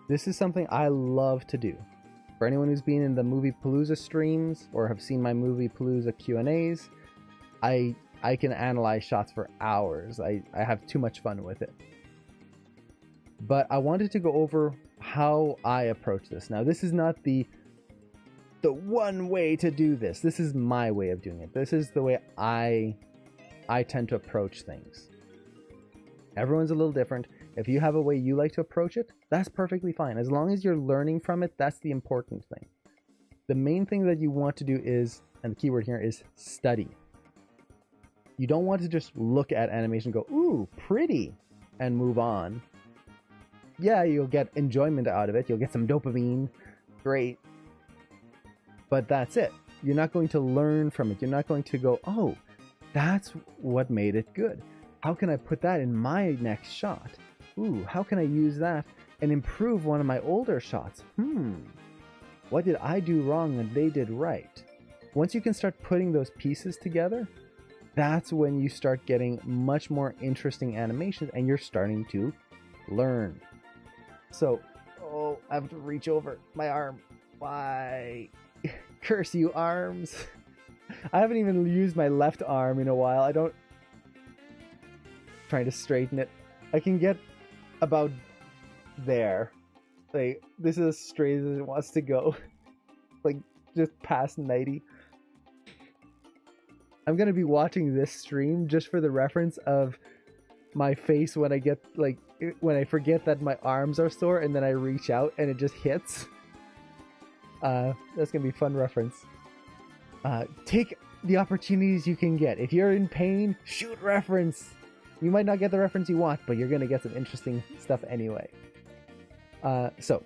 This is something I love to do. For anyone who's been in the Movie Palooza streams or have seen my Movie Palooza Q&As, I can analyze shots for hours. I have too much fun with it. But I wanted to go over how I approach this. Now, this is not the one way to do this. This is my way of doing it. This is the way I tend to approach things. Everyone's a little different. If you have a way you like to approach it, that's perfectly fine. As long as you're learning from it, that's the important thing. The main thing that you want to do is, and the keyword here is study. You don't want to just look at animation and go, ooh, pretty, and move on. Yeah, you'll get enjoyment out of it. You'll get some dopamine. Great. But that's it. You're not going to learn from it. You're not going to go, oh, that's what made it good. How can I put that in my next shot? Ooh, how can I use that and improve one of my older shots? What did I do wrong that they did right? Once you can start putting those pieces together, that's when you start getting much more interesting animations and you're starting to learn. So, oh, I have to reach over my arm. Why? Curse you, arms. I haven't even used my left arm in a while. Trying to straighten it. I can get about there. Like, this is as straight as it wants to go. Like, just past 90. I'm gonna be watching this stream just for the reference of my face when I get, like, when I forget that my arms are sore and then I reach out and it just hits. That's gonna be a fun reference. Take the opportunities you can get. If you're in pain, shoot reference. You might not get the reference you want, but you're gonna get some interesting stuff anyway. So,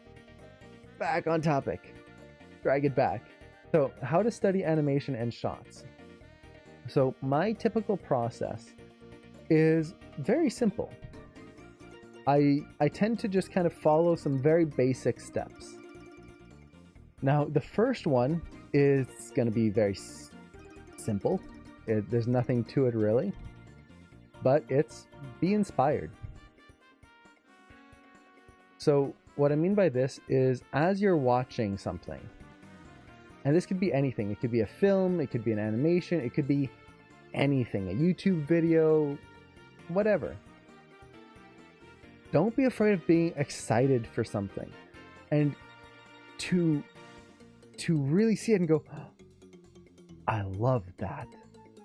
back on topic. Drag it back. So, how to study animation and shots. So, my typical process is very simple. I tend to just kind of follow some very basic steps. Now, the first one is going to be very simple. There's nothing to it really, but it's be inspired. So what I mean by this is, as you're watching something, and this could be anything, it could be a film, it could be an animation, it could be anything, a YouTube video, whatever. Don't be afraid of being excited for something, and to really see it and go, oh, I love that.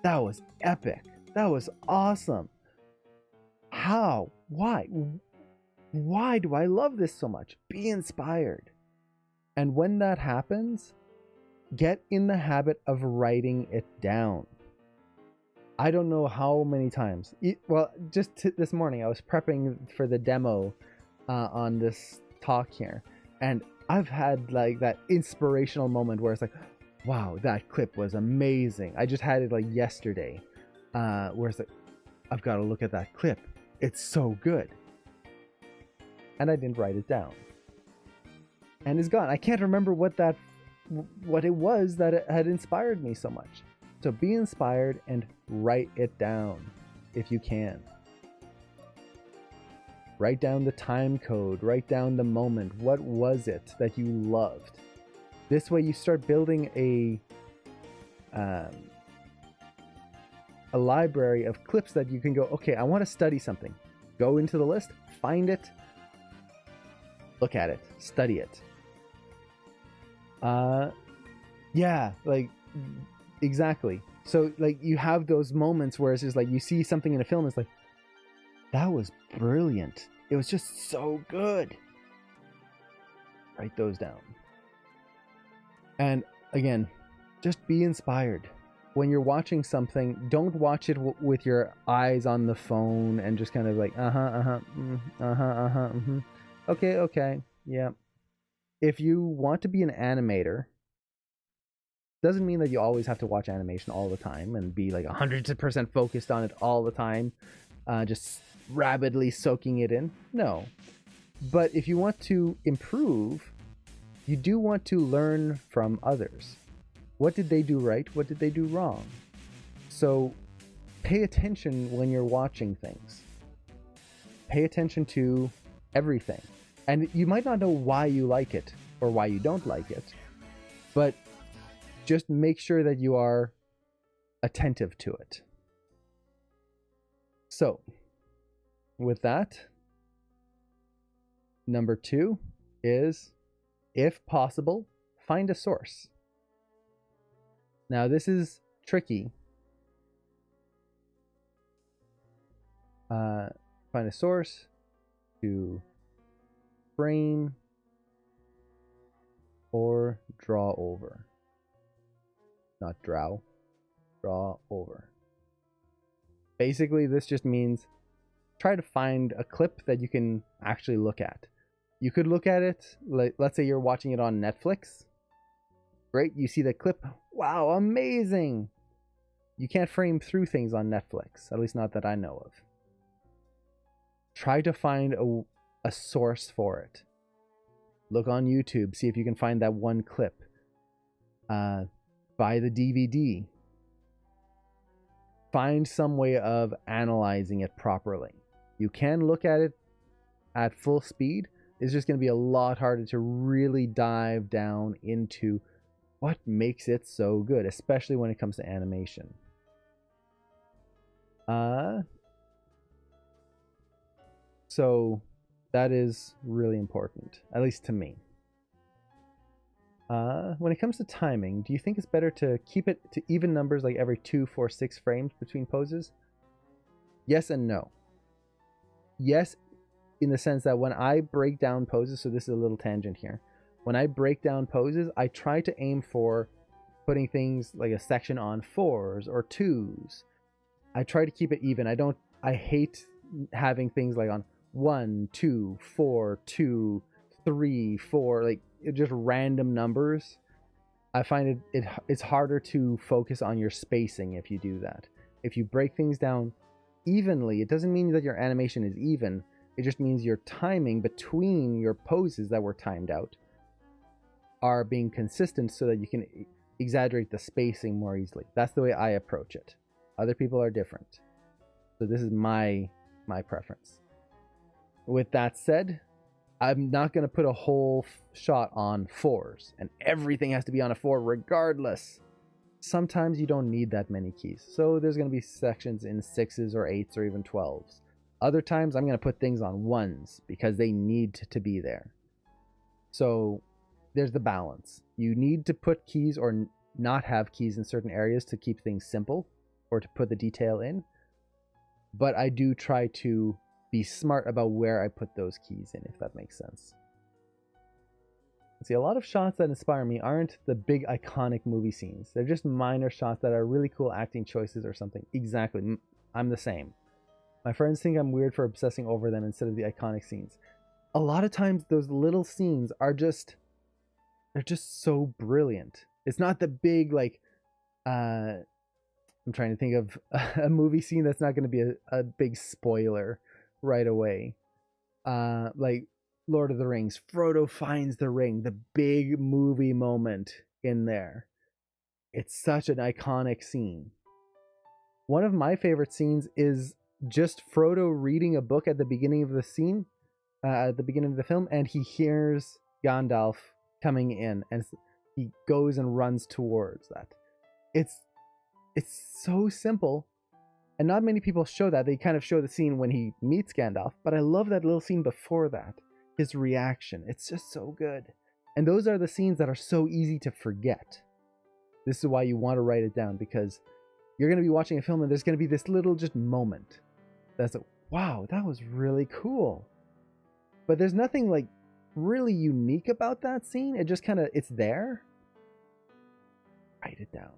That was epic. That was awesome. How? Why? Why do I love this so much? Be inspired. And when that happens, get in the habit of writing it down. I don't know how many times. Well, just this morning, I was prepping for the demo on this talk here. And I've had like that inspirational moment where it's like, wow, that clip was amazing. I just had it like yesterday, where it's like, I've got to look at that clip. It's so good. And I didn't write it down. And it's gone. I can't remember what it was that had inspired me so much. So be inspired and write it down if you can. Write down the time code, write down the moment. What was it that you loved? This way you start building a library of clips that you can go, okay, I want to study something. Go into the list, find it, look at it, study it. Yeah, like, exactly. So like you have those moments where it's just like you see something in a film, it's like, that was brilliant. It was just so good. Write those down. And again, just be inspired. When you're watching something, don't watch it with your eyes on the phone and just kind of like, okay, yeah. If you want to be an animator, doesn't mean that you always have to watch animation all the time and be like 100% focused on it all the time, just rabidly soaking it in. No. But if you want to improve, you do want to learn from others. What did they do right? What did they do wrong? So pay attention when you're watching things. Pay attention to everything. And you might not know why you like it or why you don't like it, but just make sure that you are attentive to it. So, with that, number 2 is, if possible, find a source. Now, this is tricky. Find a source to frame or draw over. Not draw over. Basically, this just means try to find a clip that you can actually look at. You could look at it, like, let's say you're watching it on Netflix. Great, you see the clip. Wow, amazing! You can't frame through things on Netflix, at least not that I know of. Try to find a source for it. Look on YouTube, see if you can find that one clip. Buy the DVD. Find some way of analyzing it properly. You can look at it at full speed. It's just going to be a lot harder to really dive down into what makes it so good, especially when it comes to animation. So that is really important, at least to me. When it comes to timing, do you think it's better to keep it to even numbers, like every 2, 4, 6 frames between poses? Yes and no. Yes, in the sense that when I break down poses, so this is a little tangent here. When I break down poses, I try to aim for putting things like a section on 4s or 2s. I try to keep it even. I hate having things like on 1, 2, 4, 2, 3, 4, like just random numbers. I find it's harder to focus on your spacing if you do that. If you break things down evenly, it doesn't mean that your animation is even. It just means your timing between your poses that were timed out are being consistent so that you can exaggerate the spacing more easily. That's the way I approach it. Other people are different. So this is my preference. With that said, I'm not going to put a whole shot on 4s, and everything has to be on a 4 regardless. Sometimes you don't need that many keys. So there's going to be sections in 6s or 8s or even 12s. Other times I'm going to put things on 1s because they need to be there. So there's the balance. You need to put keys or not have keys in certain areas to keep things simple or to put the detail in. But I do try to be smart about where I put those keys in, if that makes sense. See, a lot of shots that inspire me aren't the big iconic movie scenes. They're just minor shots that are really cool acting choices or something. Exactly. I'm the same. My friends think I'm weird for obsessing over them instead of the iconic scenes. A lot of times those little scenes are they're just so brilliant. It's not the big, like, I'm trying to think of a movie scene that's not going to be a big spoiler right away. Like Lord of the Rings, Frodo finds the ring, the big movie moment in there. It's such an iconic scene. One of my favorite scenes is just Frodo reading a book at the beginning of the scene, at the beginning of the film, and he hears Gandalf coming in, and he goes and runs towards that. It's so simple, and not many people show that. They kind of show the scene when he meets Gandalf, but I love that little scene before that. His reaction, it's just so good. And those are the scenes that are so easy to forget. This is why you want to write it down, because you're going to be watching a film and there's going to be this little just moment that's like, wow, that was really cool. But there's nothing like really unique about that scene. It just kind of, it's there. Write it down.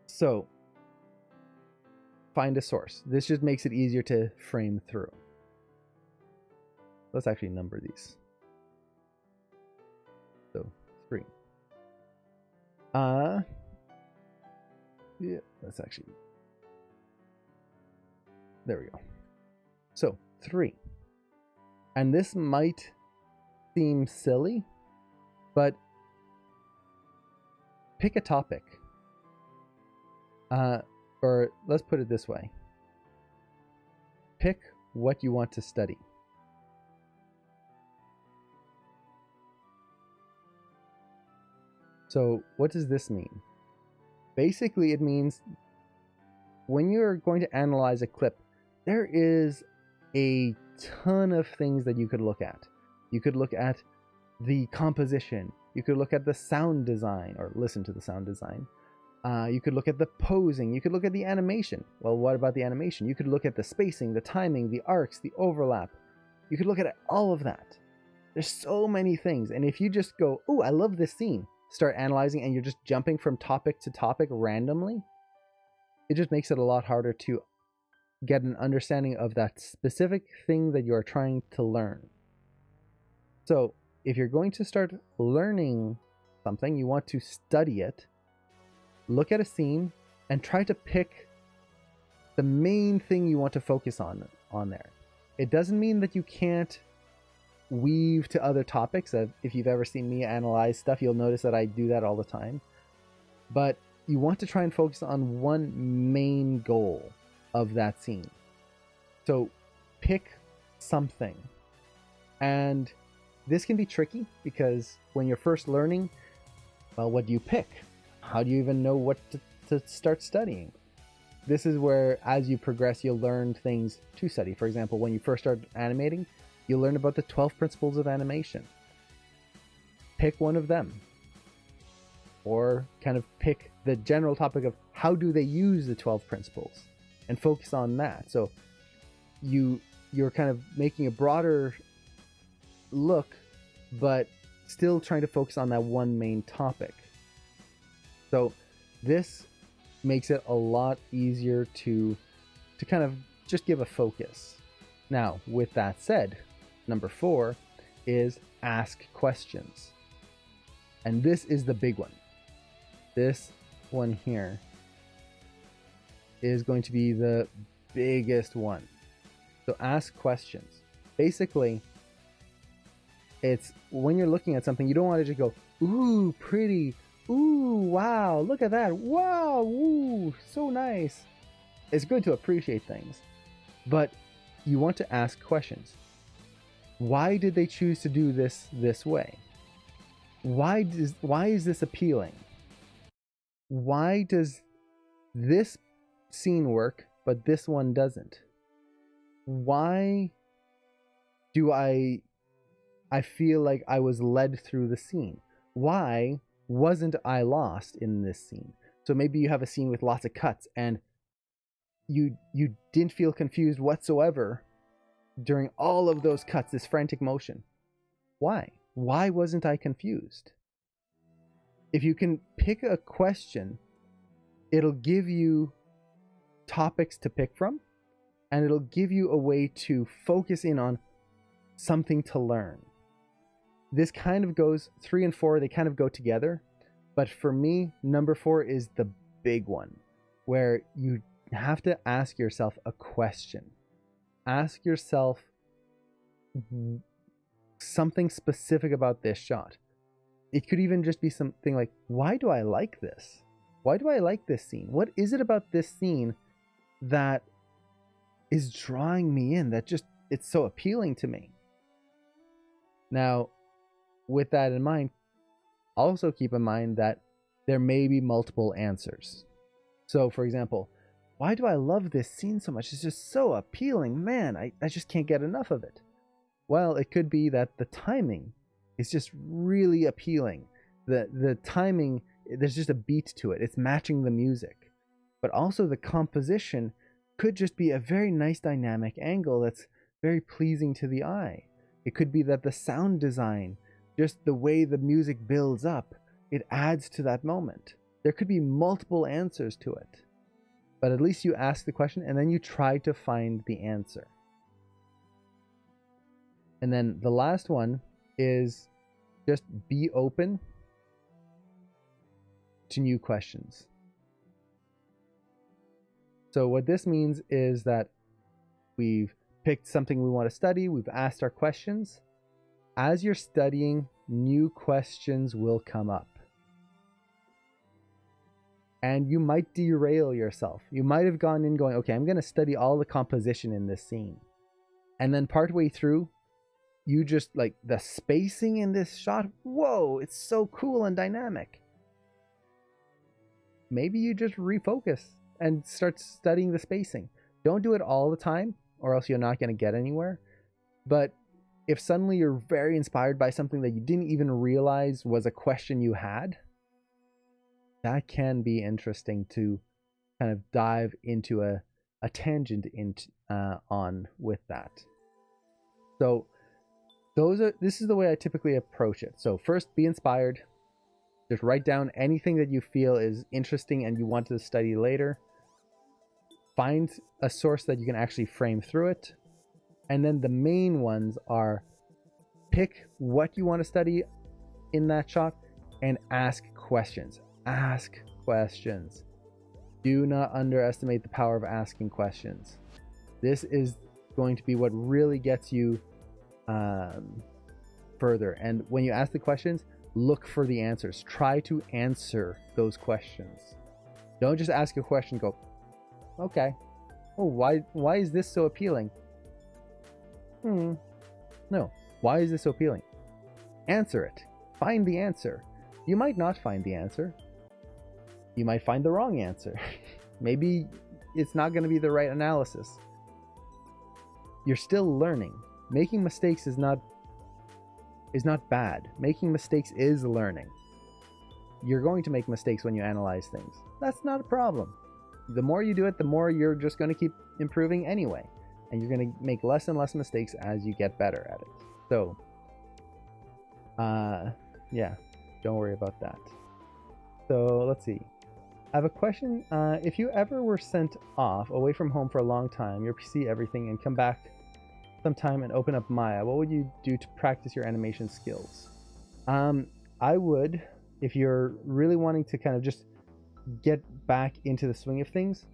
So find a source. This just makes it easier to frame through. Let's actually number these. So 3. Yeah, let's actually, there we go. So 3. And this might seem silly, but pick a topic. Or let's put it this way. Pick what you want to study. So what does this mean? Basically, it means when you're going to analyze a clip, there is a ton of things that you could look at. You could look at the composition. You could look at the sound design, or listen to the sound design. You could look at the posing. You could look at the animation. Well, what about the animation? You could look at the spacing, the timing, the arcs, the overlap. You could look at all of that. There's so many things. And if you just go, oh, I love this scene, start analyzing, and you're just jumping from topic to topic randomly, it just makes it a lot harder to get an understanding of that specific thing that you're trying to learn. So if you're going to start learning something, you want to study it, look at a scene, and try to pick the main thing you want to focus on there. It doesn't mean that you can't weave to other topics. If you've ever seen me analyze stuff, you'll notice that I do that all the time. But you want to try and focus on one main goal of that scene. So pick something. And this can be tricky because when you're first learning, well, what do you pick? How do you even know what to start studying? This is where, as you progress, you'll learn things to study. For example, when you first start animating, you'll learn about the 12 principles of animation. Pick one of them. Or kind of pick the general topic of how do they use the 12 principles and focus on that. So you're kind of making a broader look, but still trying to focus on that one main topic. So this makes it a lot easier to kind of just give a focus. Now, with that said, number 4 is ask questions. And this is the big one. This one here is going to be the biggest one. So ask questions. Basically, it's when you're looking at something, you don't want to just go, ooh, pretty, ooh, wow, look at that, wow, ooh, so nice. It's good to appreciate things, but you want to ask questions. Why did they choose to do this way? Why is this appealing? Why does this scene work, but this one doesn't? Why do I feel like I was led through the scene? Why wasn't I lost in this scene? So maybe you have a scene with lots of cuts and you didn't feel confused whatsoever during all of those cuts, this frantic motion. Why? Why wasn't I confused? If you can pick a question, it'll give you topics to pick from, and it'll give you a way to focus in on something to learn. This kind of goes, 3 and 4, they kind of go together. But for me, number 4 is the big one, where you have to ask yourself a question. Ask yourself something specific about this shot. It could even just be something like, why do I like this? Why do I like this scene? What is it about this scene that is drawing me in, that just, it's so appealing to me? Now, with that in mind, also keep in mind that there may be multiple answers. So, for example, why do I love this scene so much? It's just so appealing. Man, I just can't get enough of it. Well, it could be that the timing is just really appealing. The timing, there's just a beat to it. It's matching the music. But also the composition could just be a very nice dynamic angle that's very pleasing to the eye. It could be that the sound design, just the way the music builds up, it adds to that moment. There could be multiple answers to it. But at least you ask the question and then you try to find the answer. And then the last one is just be open to new questions. So what this means is that we've picked something we want to study, we've asked our questions. As you're studying, new questions will come up. And you might derail yourself. You might have gone in going, okay, I'm going to study all the composition in this scene. And then partway through, you just like the spacing in this shot. Whoa, it's so cool and dynamic. Maybe you just refocus and start studying the spacing. Don't do it all the time, or else you're not going to get anywhere. But if suddenly you're very inspired by something that you didn't even realize was a question you had, that can be interesting to kind of dive into a tangent on with that. So this is the way I typically approach it. So first, be inspired. Just write down anything that you feel is interesting and you want to study later. Find a source that you can actually frame through it. And then the main ones are pick what you want to study in that shot and ask questions. Ask questions. Do not underestimate the power of asking questions. This is going to be what really gets you further. And when you ask the questions, look for the answers. Try to answer those questions. Don't just ask a question and go, okay, oh, why is this so appealing? No, why is this so appealing? Answer it. Find the answer. You might not find the answer. You might find the wrong answer. Maybe it's not going to be the right analysis. You're still learning. Making mistakes is not bad. Making mistakes is learning. You're going to make mistakes when you analyze things. That's not a problem. The more you do it, the more you're just going to keep improving anyway. And you're going to make less and less mistakes as you get better at it. So, yeah, don't worry about that. So, let's see. I have a question. If you ever were sent off away from home for a long time, your PC, everything, and come back sometime and open up Maya, what would you do to practice your animation skills? I would, if you're really wanting to kind of just get back into the swing of things,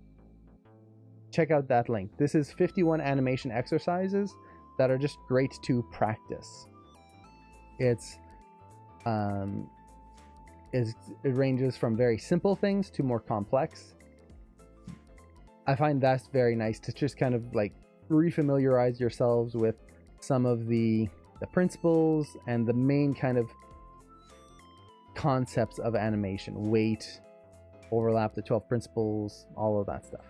check out that link. This is 51 animation exercises that are just great to practice. It ranges from very simple things to more complex. I find that's very nice to just kind of like refamiliarize yourselves with some of the principles and the main kind of concepts of animation. Weight, overlap, the 12 principles, all of that stuff.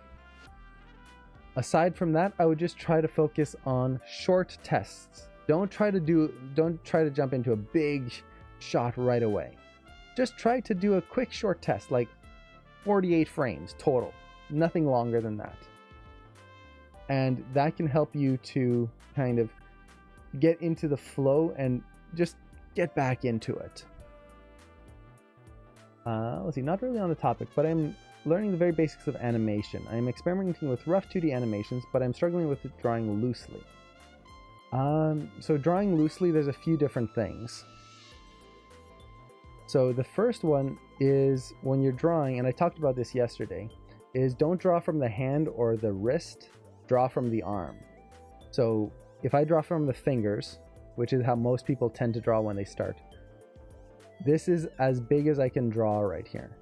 Aside from that, I would just try to focus on short tests. Don't try to jump into a big shot right away. Just try to do a quick short test, like 48 frames total, nothing longer than that. And that can help you to kind of get into the flow and just get back into it. Let's see, not really on the topic, but I'm learning the very basics of animation. I'm experimenting with rough 2D animations, but I'm struggling with drawing loosely. So drawing loosely, there's a few different things. So the first one is when you're drawing, and I talked about this yesterday, is don't draw from the hand or the wrist, draw from the arm. So if I draw from the fingers, which is how most people tend to draw when they start, this is as big as I can draw right here.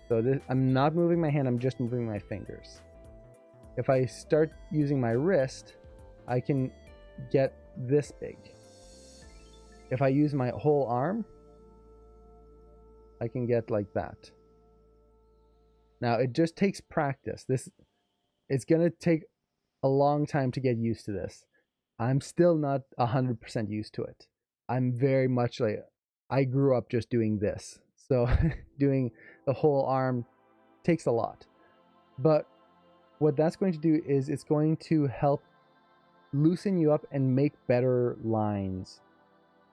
So this, I'm not moving my hand, I'm just moving my fingers. If I start using my wrist, I can get this big. If I use my whole arm, I can get like that. Now it just takes practice. It's gonna take a long time to get used to this. I'm still not 100% used to it. I'm very much like, I grew up just doing this. So doing the whole arm takes a lot. But what that's going to do is it's going to help loosen you up and make better lines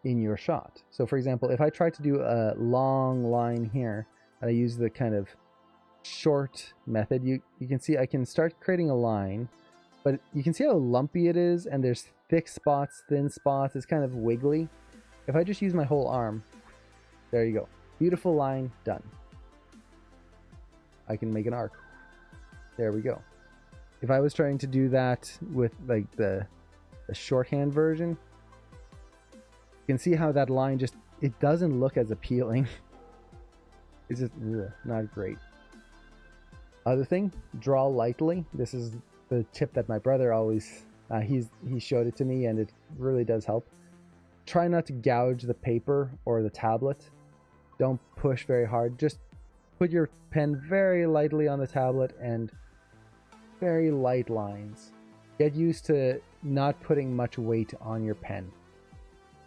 in your shot. So for example, if I try to do a long line here, and I use the kind of short method, you can see I can start creating a line, but you can see how lumpy it is, and there's thick spots, thin spots, it's kind of wiggly. If I just use my whole arm, there you go. Beautiful line, done. I can make an arc. There we go. If I was trying to do that with like the shorthand version, you can see how that line just, it doesn't look as appealing. It's just not great. Other thing, draw lightly. This is the tip that my brother always He showed it to me, and it really does help. Try not to gouge the paper or the tablet. Don't push very hard. Just put your pen very lightly on the tablet and very light lines. Get used to not putting much weight on your pen.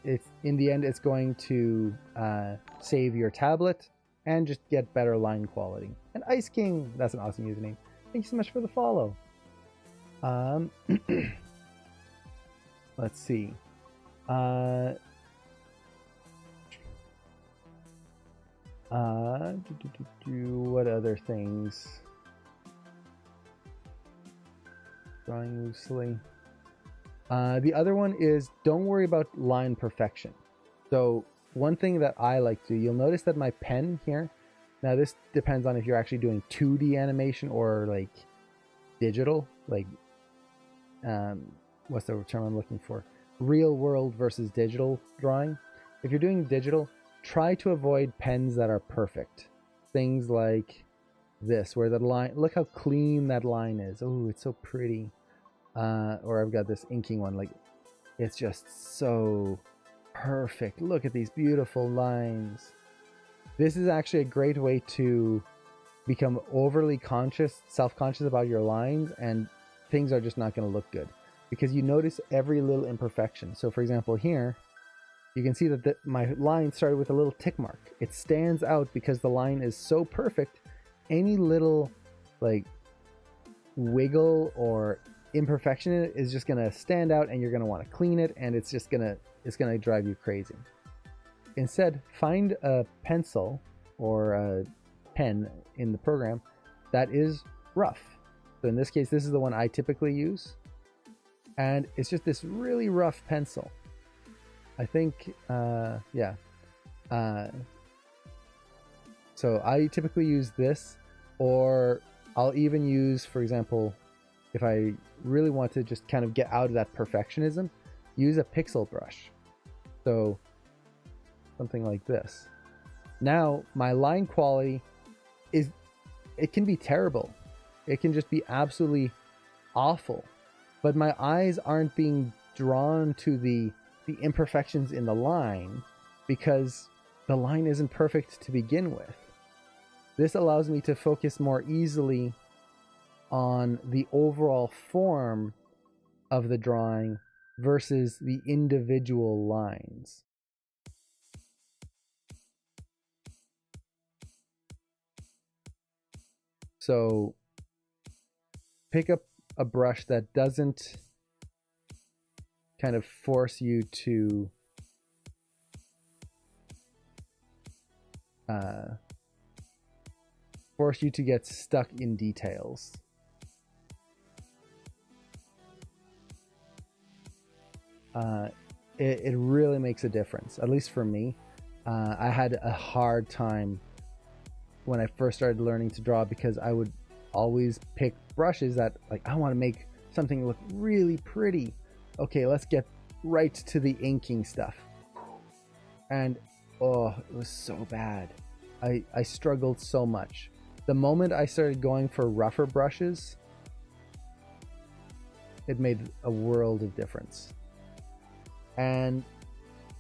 It's in the end, it's going to save your tablet and just get better line quality. And Ice King, that's an awesome username. Thank you so much for the follow. Let's see. What other things? Drawing loosely. The other one is don't worry about line perfection. So one thing that I like to do, you'll notice that my pen here, now this depends on if you're actually doing 2D animation or like digital, like what's the term I'm looking for? Real world versus digital drawing. If you're doing digital, try to avoid pens that are perfect. Things like this, where the line, look how clean that line is. Oh, it's so pretty. Or I've got this inking one, like it's just so perfect. Look at these beautiful lines. This is actually a great way to become overly self-conscious about your lines, and things are just not going to look good because you notice every little imperfection. So for example, here you can see that my line started with a little tick mark. It stands out because the line is so perfect. Any little like wiggle or imperfection in it is just going to stand out, and you're going to want to clean it, and it's going to drive you crazy. Instead, find a pencil or a pen in the program that is rough. So in this case, this is the one I typically use, and it's just this really rough pencil. I think so I typically use this, or I'll even use, for example, if I really want to just kind of get out of that perfectionism, use a pixel brush. So something like this. Now my line quality it can be terrible. It can just be absolutely awful. But my eyes aren't being drawn to the imperfections in the line because the line isn't perfect to begin with. This allows me to focus more easily on the overall form of the drawing versus the individual lines. So pick up a brush that doesn't kind of force you to get stuck in details. It really makes a difference, at least for me. I had a hard time when I first started learning to draw because I would always pick brushes that, like, I want to make something look really pretty. Okay, let's get right to the inking stuff. And oh, it was so bad. I struggled so much. The moment I started going for rougher brushes, it made a world of difference. And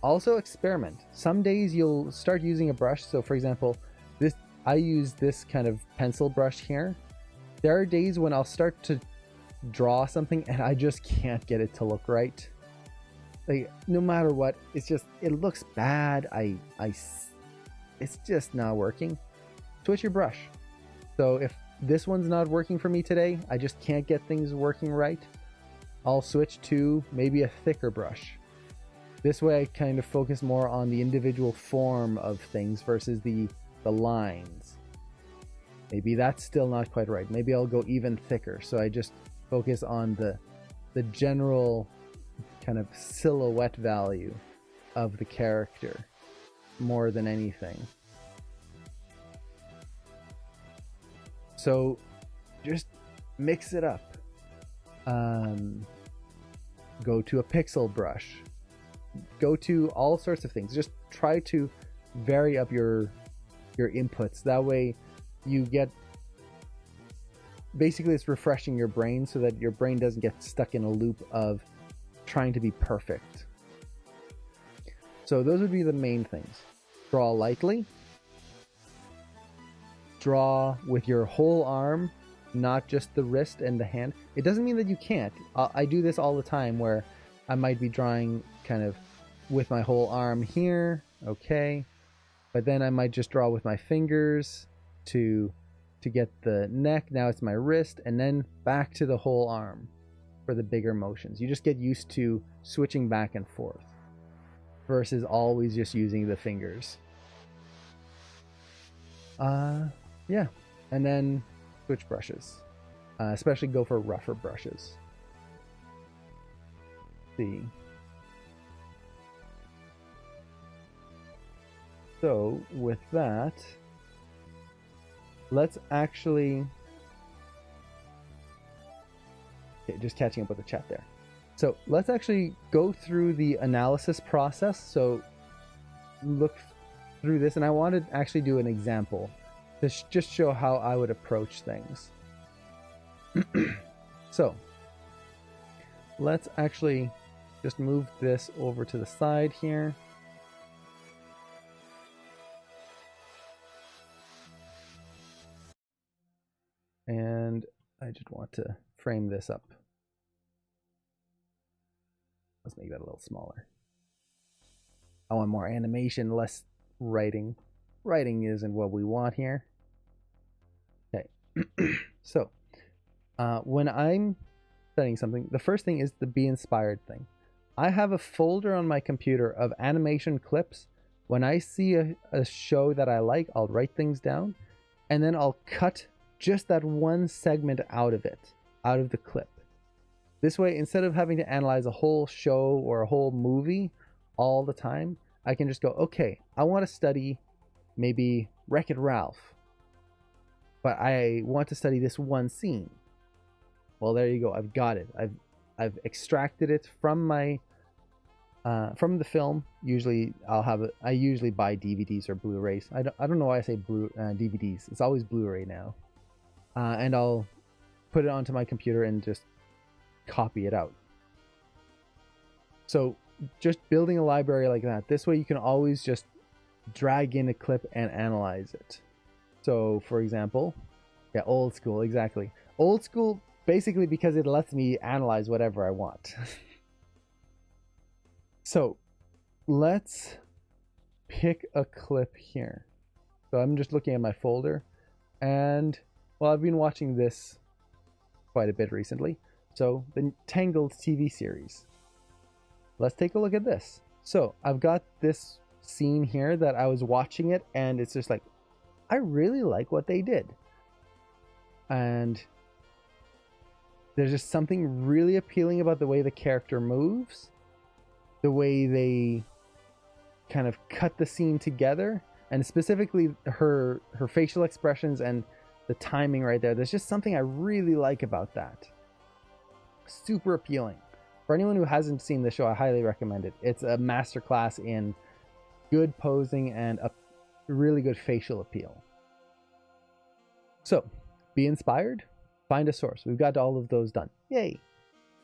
also experiment. Some days you'll start using a brush. So for example, I use this kind of pencil brush here. There are days when I'll start to draw something and I just can't get it to look right. Like, no matter what, it looks bad. It's just not working. Switch your brush. So if this one's not working for me today, I just can't get things working right, I'll switch to maybe a thicker brush. This way I kind of focus more on the individual form of things versus the lines. Maybe that's still not quite right. Maybe I'll go even thicker. So I just focus on the general kind of silhouette value of the character more than anything. So just mix it up. Go to a pixel brush. Go to all sorts of things. Just try to vary up your inputs. That way you get basically it's refreshing your brain so that your brain doesn't get stuck in a loop of trying to be perfect. So those would be the main things. Draw lightly. Draw with your whole arm, not just the wrist and the hand. It doesn't mean that you can't. I do this all the time where I might be drawing kind of with my whole arm here, okay, but then I might just draw with my fingers to get the neck. Now it's my wrist, and then back to the whole arm for the bigger motions. You just get used to switching back and forth versus always just using the fingers. Yeah, and then switch brushes. Especially go for rougher brushes. See. So with that, let's actually, okay, just catching up with the chat there. So let's actually go through the analysis process. So look through this, and I want to actually do an example to just show how I would approach things. So let's actually just move this over to the side here. And I just want to frame this up. Let's make that a little smaller. I want more animation, less writing. Writing isn't what we want here. Okay. So when I'm studying something, the first thing is the Be Inspired thing. I have a folder on my computer of animation clips. When I see a show that I like, I'll write things down, and then I'll cut just that one segment out of it, out of the clip. This way, instead of having to analyze a whole show or a whole movie all the time, I can just go, okay, I want to study maybe Wreck-It Ralph, but I want to study this one scene. Well, there you go. I've got it. I've extracted it from my from the film. Usually I'll have it. I usually buy DVDs or Blu-rays. I don't know why I say DVDs. It's always Blu-ray now. And I'll put it onto my computer and just copy it out. So just building a library like that. This way you can always just drag in a clip and analyze it. So for example, yeah, old school, exactly. Old school basically because it lets me analyze whatever I want. So let's pick a clip here. So I'm just looking at my folder, and well, I've been watching this quite a bit recently. So the Tangled TV series. Let's take a look at this. So I've got this scene here that I was watching it, and it's just like, I really like what they did. And there's just something really appealing about the way the character moves, the way they kind of cut the scene together, and specifically her facial expressions and the timing right there. There's just something I really like about that. Super appealing. For anyone who hasn't seen the show, I highly recommend it. It's a masterclass in good posing and a really good facial appeal. So, be inspired, find a source. We've got all of those done. Yay!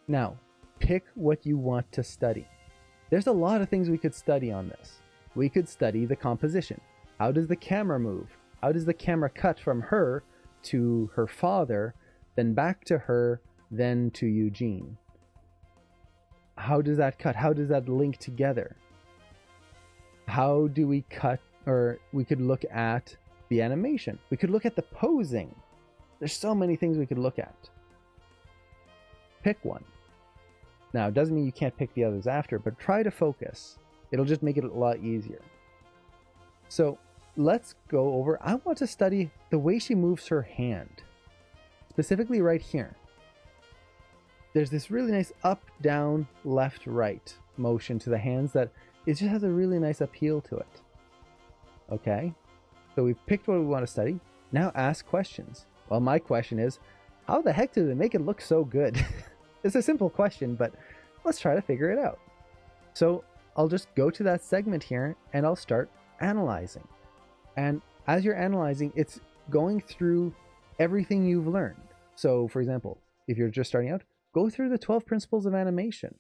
Now, pick what you want to study. There's a lot of things we could study on this. We could study the composition. How does the camera move? How does the camera cut from her to her father, then back to her, then to Eugene? How does that cut? How does that link together? How do we cut, or we could look at the animation. We could look at the posing. There's so many things we could look at. Pick one. Now, it doesn't mean you can't pick the others after, but try to focus. It'll just make it a lot easier. So let's go over, I want to study the way she moves her hand. Specifically right here. There's this really nice up, down, left, right motion to the hands that it just has a really nice appeal to it. Okay, so we've picked what we want to study. Now ask questions. Well, my question is, how the heck did they make it look so good? It's a simple question, but let's try to figure it out. So I'll just go to that segment here and I'll start analyzing. And as you're analyzing, it's going through everything you've learned. So, for example, if you're just starting out, go through the 12 principles of animation.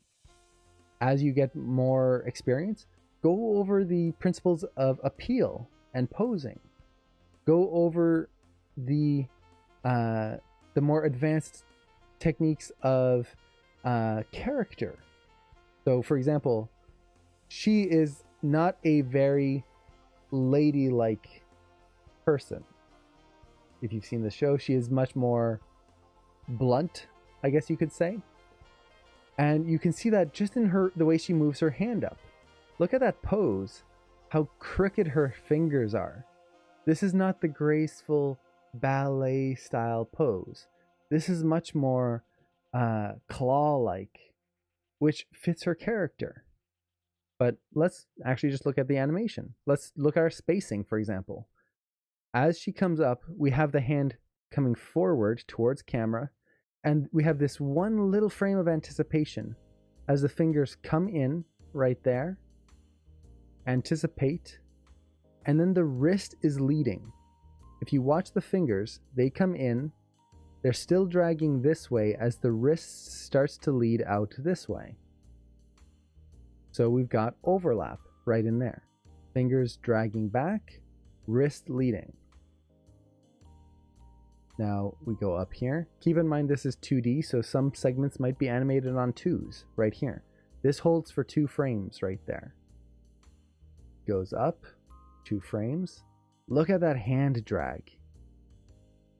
As you get more experience, go over the principles of appeal and posing. Go over the more advanced techniques of character. So, for example, she is not a very ladylike person. If you've seen the show, she is much more blunt, I guess you could say. And you can see that just in the way she moves her hand up. Look at that pose, how crooked her fingers are. This is not the graceful ballet style pose. This is much more claw-like, which fits her character. But let's actually just look at the animation. Let's look at our spacing, for example. As she comes up, we have the hand coming forward towards camera, and we have this one little frame of anticipation as the fingers come in right there, anticipate, and then the wrist is leading. If you watch the fingers, they come in, they're still dragging this way as the wrist starts to lead out this way. So we've got overlap right in there. Fingers dragging back, wrist leading. Now we go up here. Keep in mind this is 2D, so some segments might be animated on 2s right here. This holds for 2 frames right there. Goes up, 2 frames. Look at that hand drag.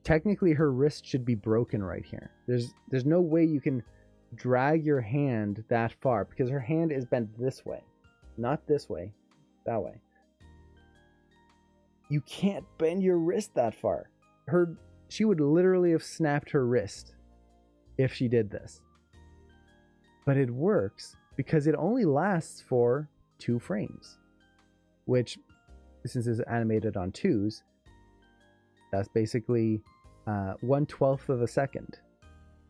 Technically her wrist should be broken right here. There's no way you can drag your hand that far because her hand is bent this way, not this way, that way. You can't bend your wrist that far. She would literally have snapped her wrist if she did this. But it works because it only lasts for 2 frames, which, since it's animated on 2s, that's basically 1/12 of a second.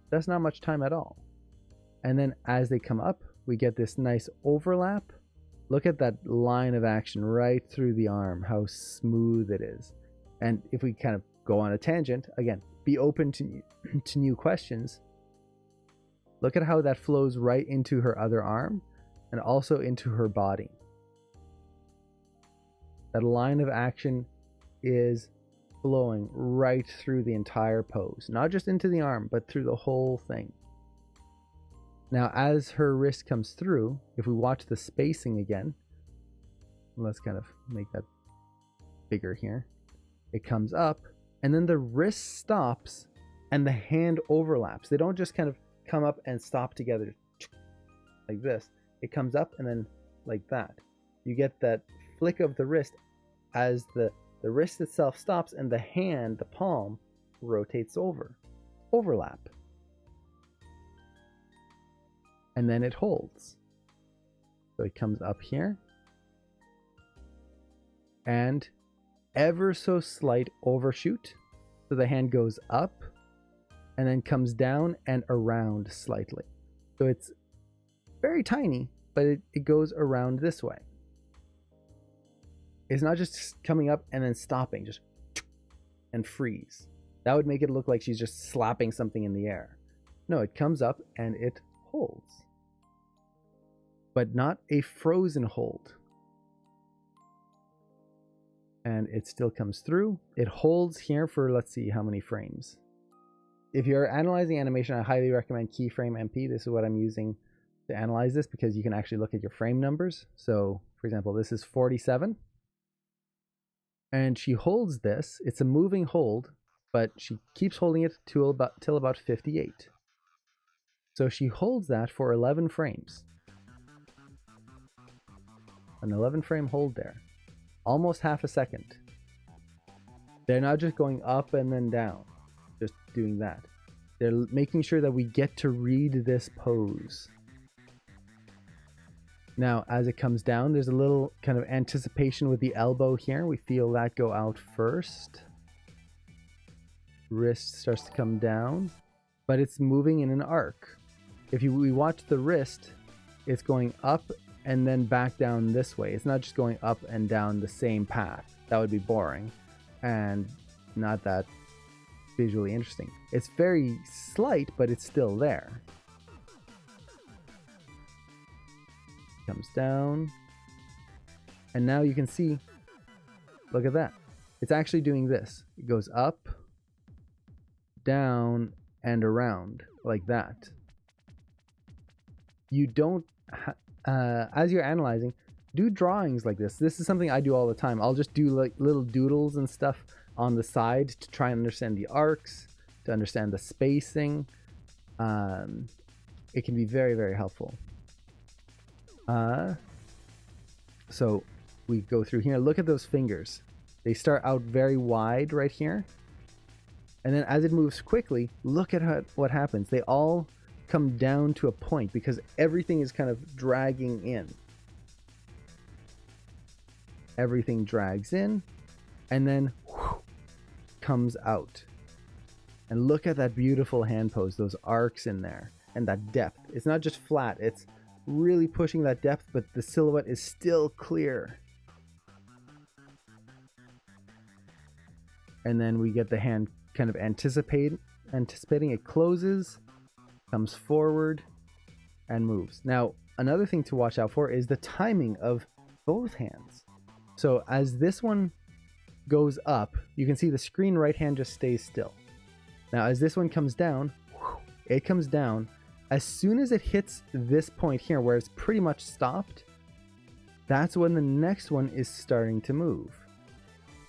That's not much time at all. And then as they come up, we get this nice overlap. Look at that line of action right through the arm, how smooth it is. And if we kind of go on a tangent, again, be open to new questions. Look at how that flows right into her other arm and also into her body. That line of action is flowing right through the entire pose, not just into the arm, but through the whole thing. Now, as her wrist comes through, if we watch the spacing again, let's kind of make that bigger here. It comes up, and then the wrist stops, and the hand overlaps. They don't just kind of come up and stop together like this. It comes up and then like that. You get that flick of the wrist as the wrist itself stops and the hand, the palm, rotates over. Overlap. And then it holds. So it comes up here. And ever so slight overshoot. So the hand goes up and then comes down and around slightly. So it's very tiny, but it goes around this way. It's not just coming up and then stopping, just and freeze. That would make it look like she's just slapping something in the air. No, it comes up and it holds. But not a frozen hold. And it still comes through. It holds here for, let's see how many frames. If you're analyzing animation, I highly recommend Keyframe MP. This is what I'm using to analyze this because you can actually look at your frame numbers. So, for example, this is 47. And she holds this. It's a moving hold, but she keeps holding it till about 58. So she holds that for 11 frames. An 11 frame hold there. Almost half a second. They're not just going up and then down, just doing that. They're making sure that we get to read this pose. Now, as it comes down, there's a little kind of anticipation with the elbow here. We feel that go out first. Wrist starts to come down, but it's moving in an arc. If we watch the wrist, it's going up and then back down this way. It's not just going up and down the same path. That would be boring and not that visually interesting. It's very slight, but it's still there. Comes down. And now you can see, look at that. It's actually doing this. It goes up, down, and around like that. You don't, as you're analyzing, do drawings like this. This is something I do all the time. I'll just do like little doodles and stuff on the side to try and understand the arcs, to understand the spacing. It can be very, very helpful. So we go through here. Look at those fingers. They start out very wide right here. And then as it moves quickly, look at what happens. They all come down to a point because everything is kind of dragging in. Everything drags in and then whoosh, comes out. And look at that beautiful hand pose, those arcs in there and that depth. It's not just flat, it's really pushing that depth, but the silhouette is still clear. And then we get the hand kind of anticipating. It closes, comes forward, and moves. Now, another thing to watch out for is the timing of both hands. So as this one goes up, you can see the screen right hand just stays still. Now, as this one comes down, it comes down. As soon as it hits this point here where it's pretty much stopped, that's when the next one is starting to move.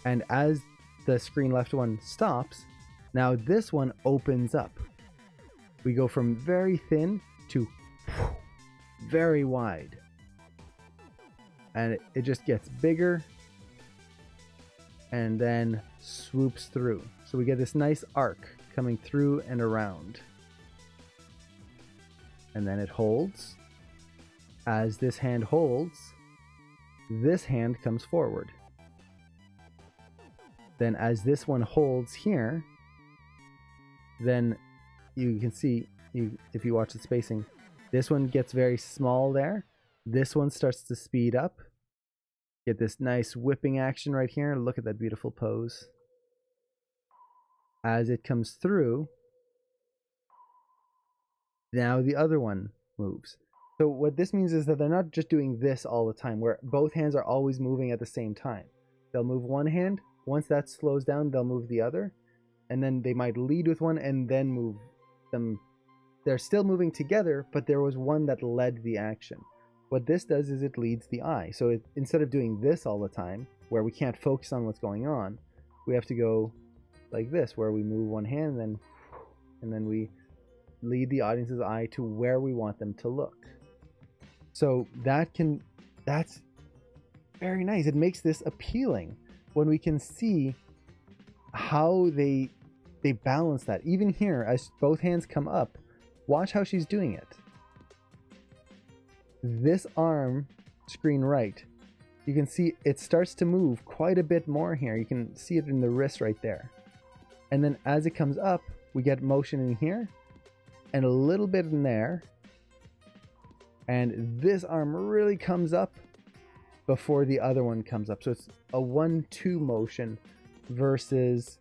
And as the screen left one stops, now this one opens up. We go from very thin to very wide. And it just gets bigger and then swoops through. So we get this nice arc coming through and around. And then it holds. As this hand holds, this hand comes forward. Then as this one holds here, then you can see, if you watch the spacing, this one gets very small there. This one starts to speed up. Get this nice whipping action right here. Look at that beautiful pose. As it comes through, now the other one moves. So what this means is that they're not just doing this all the time, where both hands are always moving at the same time. They'll move one hand. Once that slows down, they'll move the other. And then they might lead with one and then move them. They're still moving together, but there was one that led the action. What this does is it leads the eye. So instead of doing this all the time, where we can't focus on what's going on, we have to go like this, where we move one hand and then we lead the audience's eye to where we want them to look. So that's very nice. It makes this appealing when we can see how they balance that. Even here, as both hands come up, watch how she's doing it. This arm, screen right, you can see it starts to move quite a bit more here. You can see it in the wrist right there. And then as it comes up, we get motion in here and a little bit in there. And this arm really comes up before the other one comes up. So it's a 1-2 motion versus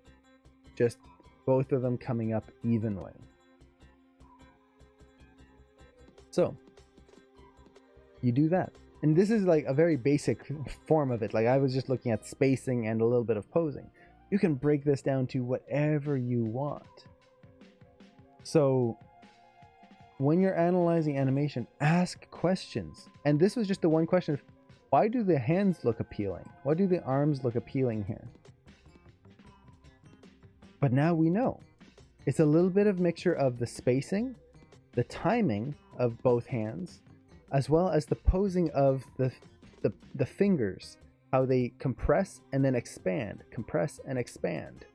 just both of them coming up evenly. So you do that. And this is like a very basic form of it. Like I was just looking at spacing and a little bit of posing. You can break this down to whatever you want. So when you're analyzing animation, ask questions. And this was just the one question of, why do the hands look appealing? Why do the arms look appealing here? But now we know. It's a little bit of mixture of the spacing, the timing of both hands, as well as the posing of the fingers, how they compress and then expand, compress and expand.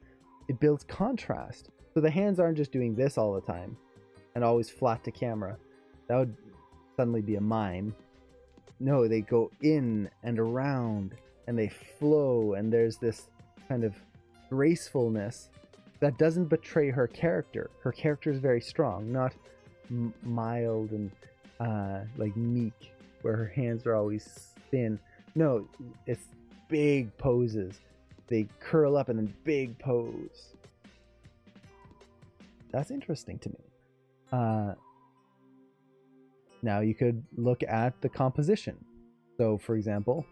It builds contrast. So the hands aren't just doing this all the time and always flat to camera. That would suddenly be a mime. No, they go in and around and they flow, and there's this kind of gracefulness that doesn't betray her character. Her character is very strong, not mild and like meek, where her hands are always thin. No, it's big poses. They curl up and then big pose. That's interesting to me. Now you could look at the composition. So, for example,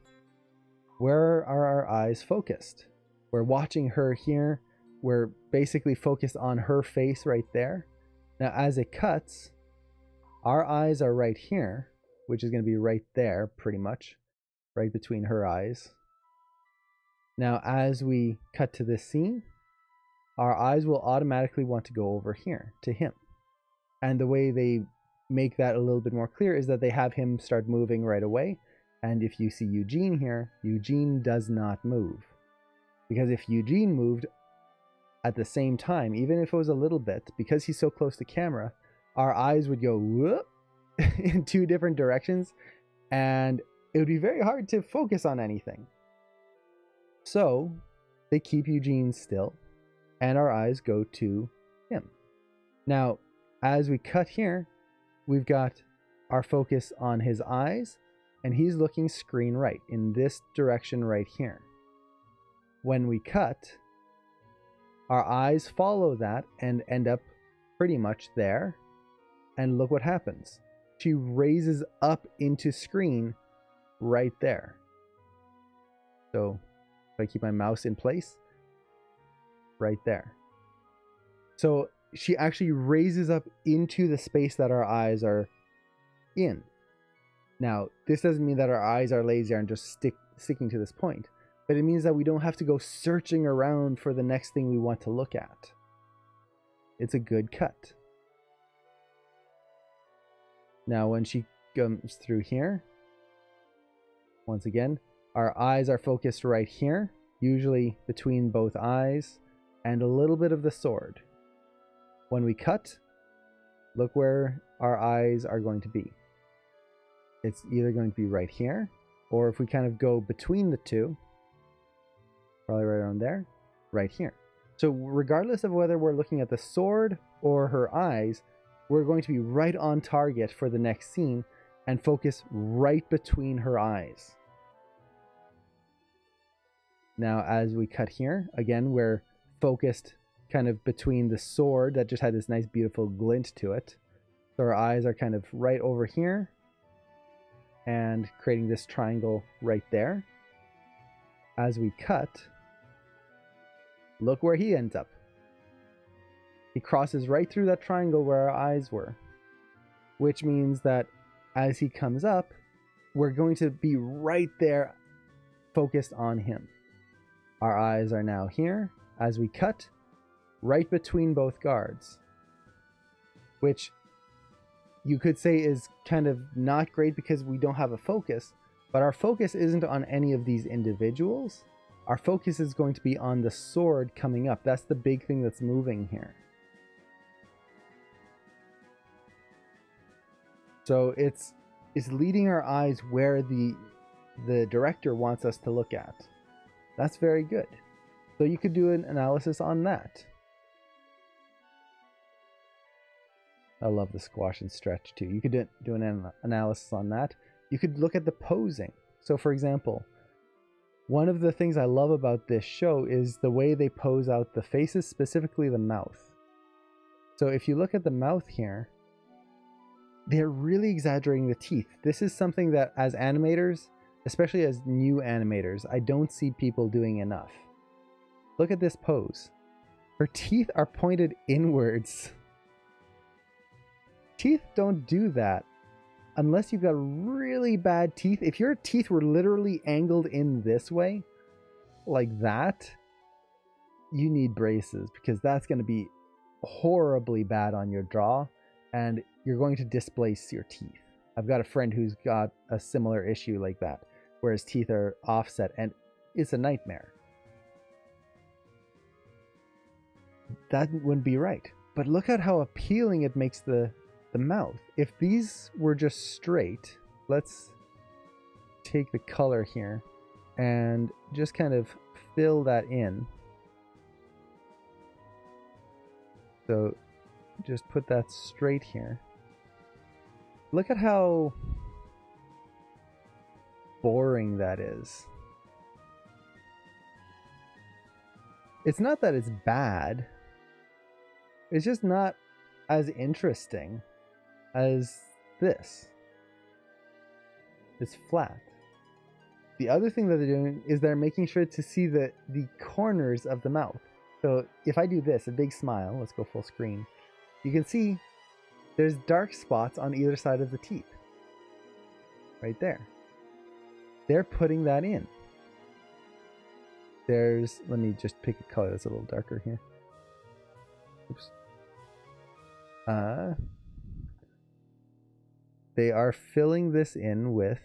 where are our eyes focused? We're watching her here. We're basically focused on her face right there. Now, as it cuts, our eyes are right here, which is going to be right there, pretty much, right between her eyes. Now, as we cut to this scene, our eyes will automatically want to go over here to him. And the way they make that a little bit more clear is that they have him start moving right away. And if you see Eugene here, Eugene does not move. Because if Eugene moved at the same time, even if it was a little bit, because he's so close to camera, our eyes would go whoop in two different directions, and it would be very hard to focus on anything. So they keep Eugene still, and our eyes go to him. Now, as we cut here, we've got our focus on his eyes, and he's looking screen right, in this direction right here. When we cut, our eyes follow that and end up pretty much there. And look what happens. She raises up into screen right there. So if I keep my mouse in place, right there. So she actually raises up into the space that our eyes are in. Now, this doesn't mean that our eyes are lazy and just sticking to this point, but it means that we don't have to go searching around for the next thing we want to look at. It's a good cut. Now, when she comes through here, once again, our eyes are focused right here, usually between both eyes, and a little bit of the sword. When we cut, look where our eyes are going to be. It's either going to be right here, or if we kind of go between the two, probably right around there, right here. So regardless of whether we're looking at the sword or her eyes, we're going to be right on target for the next scene and focus right between her eyes. Now, as we cut here, again, we're focused kind of between the sword that just had this nice, beautiful glint to it. So our eyes are kind of right over here and creating this triangle right there. As we cut, look where he ends up. He crosses right through that triangle where our eyes were, which means that as he comes up, we're going to be right there focused on him. Our eyes are now here as we cut right between both guards, which you could say is kind of not great because we don't have a focus, but our focus isn't on any of these individuals. Our focus is going to be on the sword coming up. That's the big thing that's moving here. So it's leading our eyes where the director wants us to look at. That's very good. So you could do an analysis on that. I love the squash and stretch too. You could do an analysis on that. You could look at the posing. So for example, one of the things I love about this show is the way they pose out the faces, specifically the mouth. So if you look at the mouth here, they're really exaggerating the teeth. This is something that as animators, especially as new animators, I don't see people doing enough. Look at this pose. Her teeth are pointed inwards. Teeth don't do that unless you've got really bad teeth. If your teeth were literally angled in this way, like that, you need braces because that's going to be horribly bad on your jaw and you're going to displace your teeth. I've got a friend who's got a similar issue like that, where his teeth are offset and it's a nightmare. That wouldn't be right. But look at how appealing it makes the mouth. If these were just straight, let's take the color here and just kind of fill that in. So just put that straight here. Look at how boring that is. It's not that it's bad. It's just not as interesting as this. It's flat. The other thing that they're doing is they're making sure to see the corners of the mouth. So if I do this, a big smile, let's go full screen, you can see there's dark spots on either side of the teeth. Right there. They're putting that in. Let me just pick a color that's a little darker here. Oops. They are filling this in with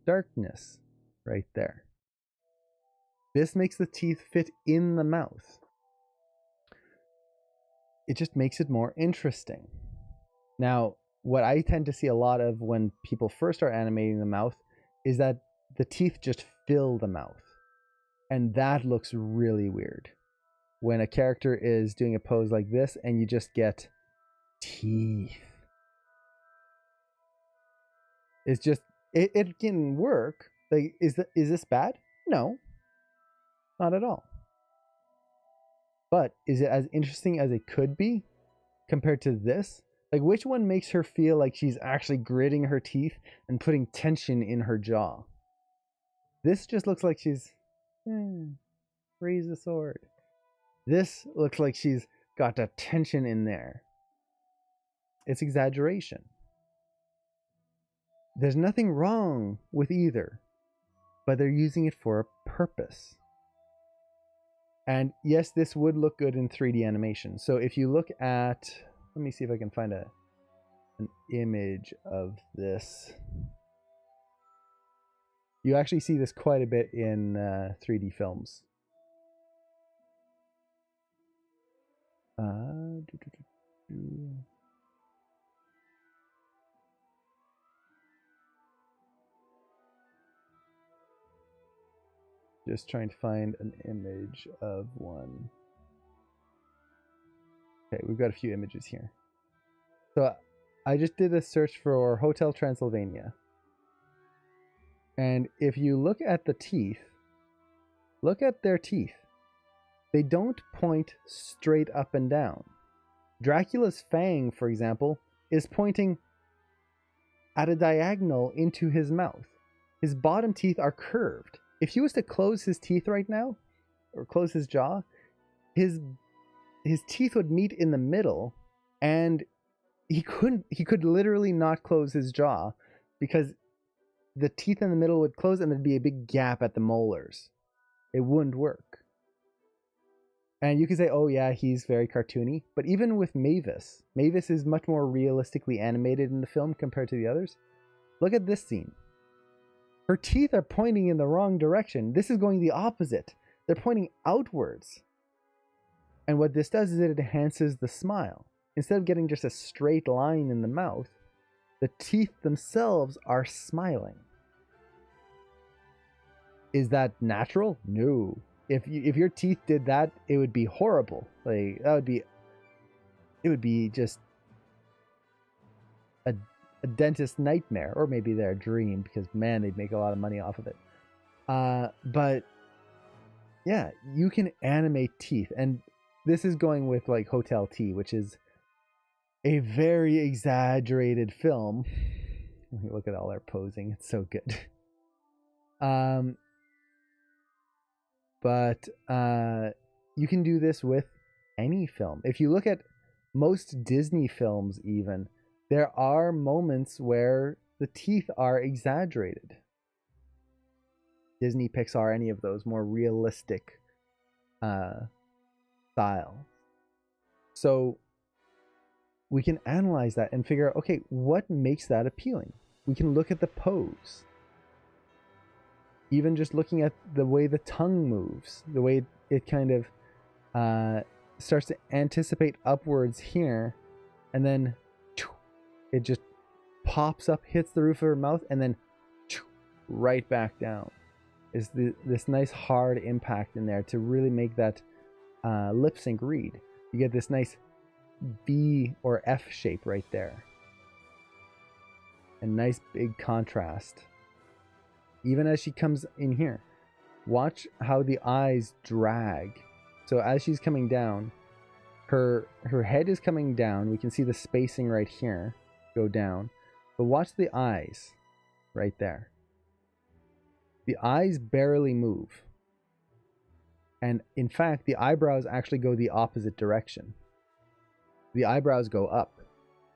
darkness right there. This makes the teeth fit in the mouth. It just makes it more interesting. Now, what I tend to see a lot of when people first start animating the mouth is that the teeth just fill the mouth. And that looks really weird. When a character is doing a pose like this and you just get teeth. It's just, it can work. Like, is this bad? No, not at all. But is it as interesting as it could be compared to this? Like, which one makes her feel like she's actually gritting her teeth and putting tension in her jaw? This just looks like she's raise the sword. This looks like she's got the tension in there. It's exaggeration. There's nothing wrong with either, but they're using it for a purpose. And yes, this would look good in 3D animation. So if you look at, let me see if I can find an image of this. You actually see this quite a bit in 3D films. Just trying to find an image of one. Okay, we've got a few images here. So I just did a search for Hotel Transylvania. And if you look at the teeth, look at their teeth. They don't point straight up and down. Dracula's fang, for example, is pointing at a diagonal into his mouth. His bottom teeth are curved. If he was to close his teeth right now, or close his jaw, his teeth would meet in the middle, and he could literally not close his jaw because the teeth in the middle would close and there'd be a big gap at the molars. It wouldn't work. And you could say, oh yeah, he's very cartoony. But even with Mavis is much more realistically animated in the film compared to the others. Look at this scene. Her teeth are pointing in the wrong direction. This is going the opposite. They're pointing outwards. And what this does is it enhances the smile. Instead of getting just a straight line in the mouth, the teeth themselves are smiling. Is that natural? No. If your teeth did that, it would be horrible. Like, it would be just a dentist's nightmare, or maybe their dream, because man, they'd make a lot of money off of it. But yeah, you can animate teeth, and this is going with like Hotel T, which is a very exaggerated film. Look at all our posing; it's so good. But you can do this with any film. If you look at most Disney films, even, there are moments where the teeth are exaggerated. Disney, Pixar, any of those more realistic style. So we can analyze that and figure out, okay, what makes that appealing? We can look at the pose. Even just looking at the way the tongue moves, the way it kind of starts to anticipate upwards here, and then it just pops up, hits the roof of her mouth, and then right back down. Is this nice hard impact in there to really make that lip sync read. You get this nice V or F shape right there. A nice big contrast. Even as she comes in here, watch how the eyes drag. So as she's coming down, her head is coming down. We can see the spacing right here go down. But watch the eyes right there. The eyes barely move. And in fact, the eyebrows actually go the opposite direction. The eyebrows go up.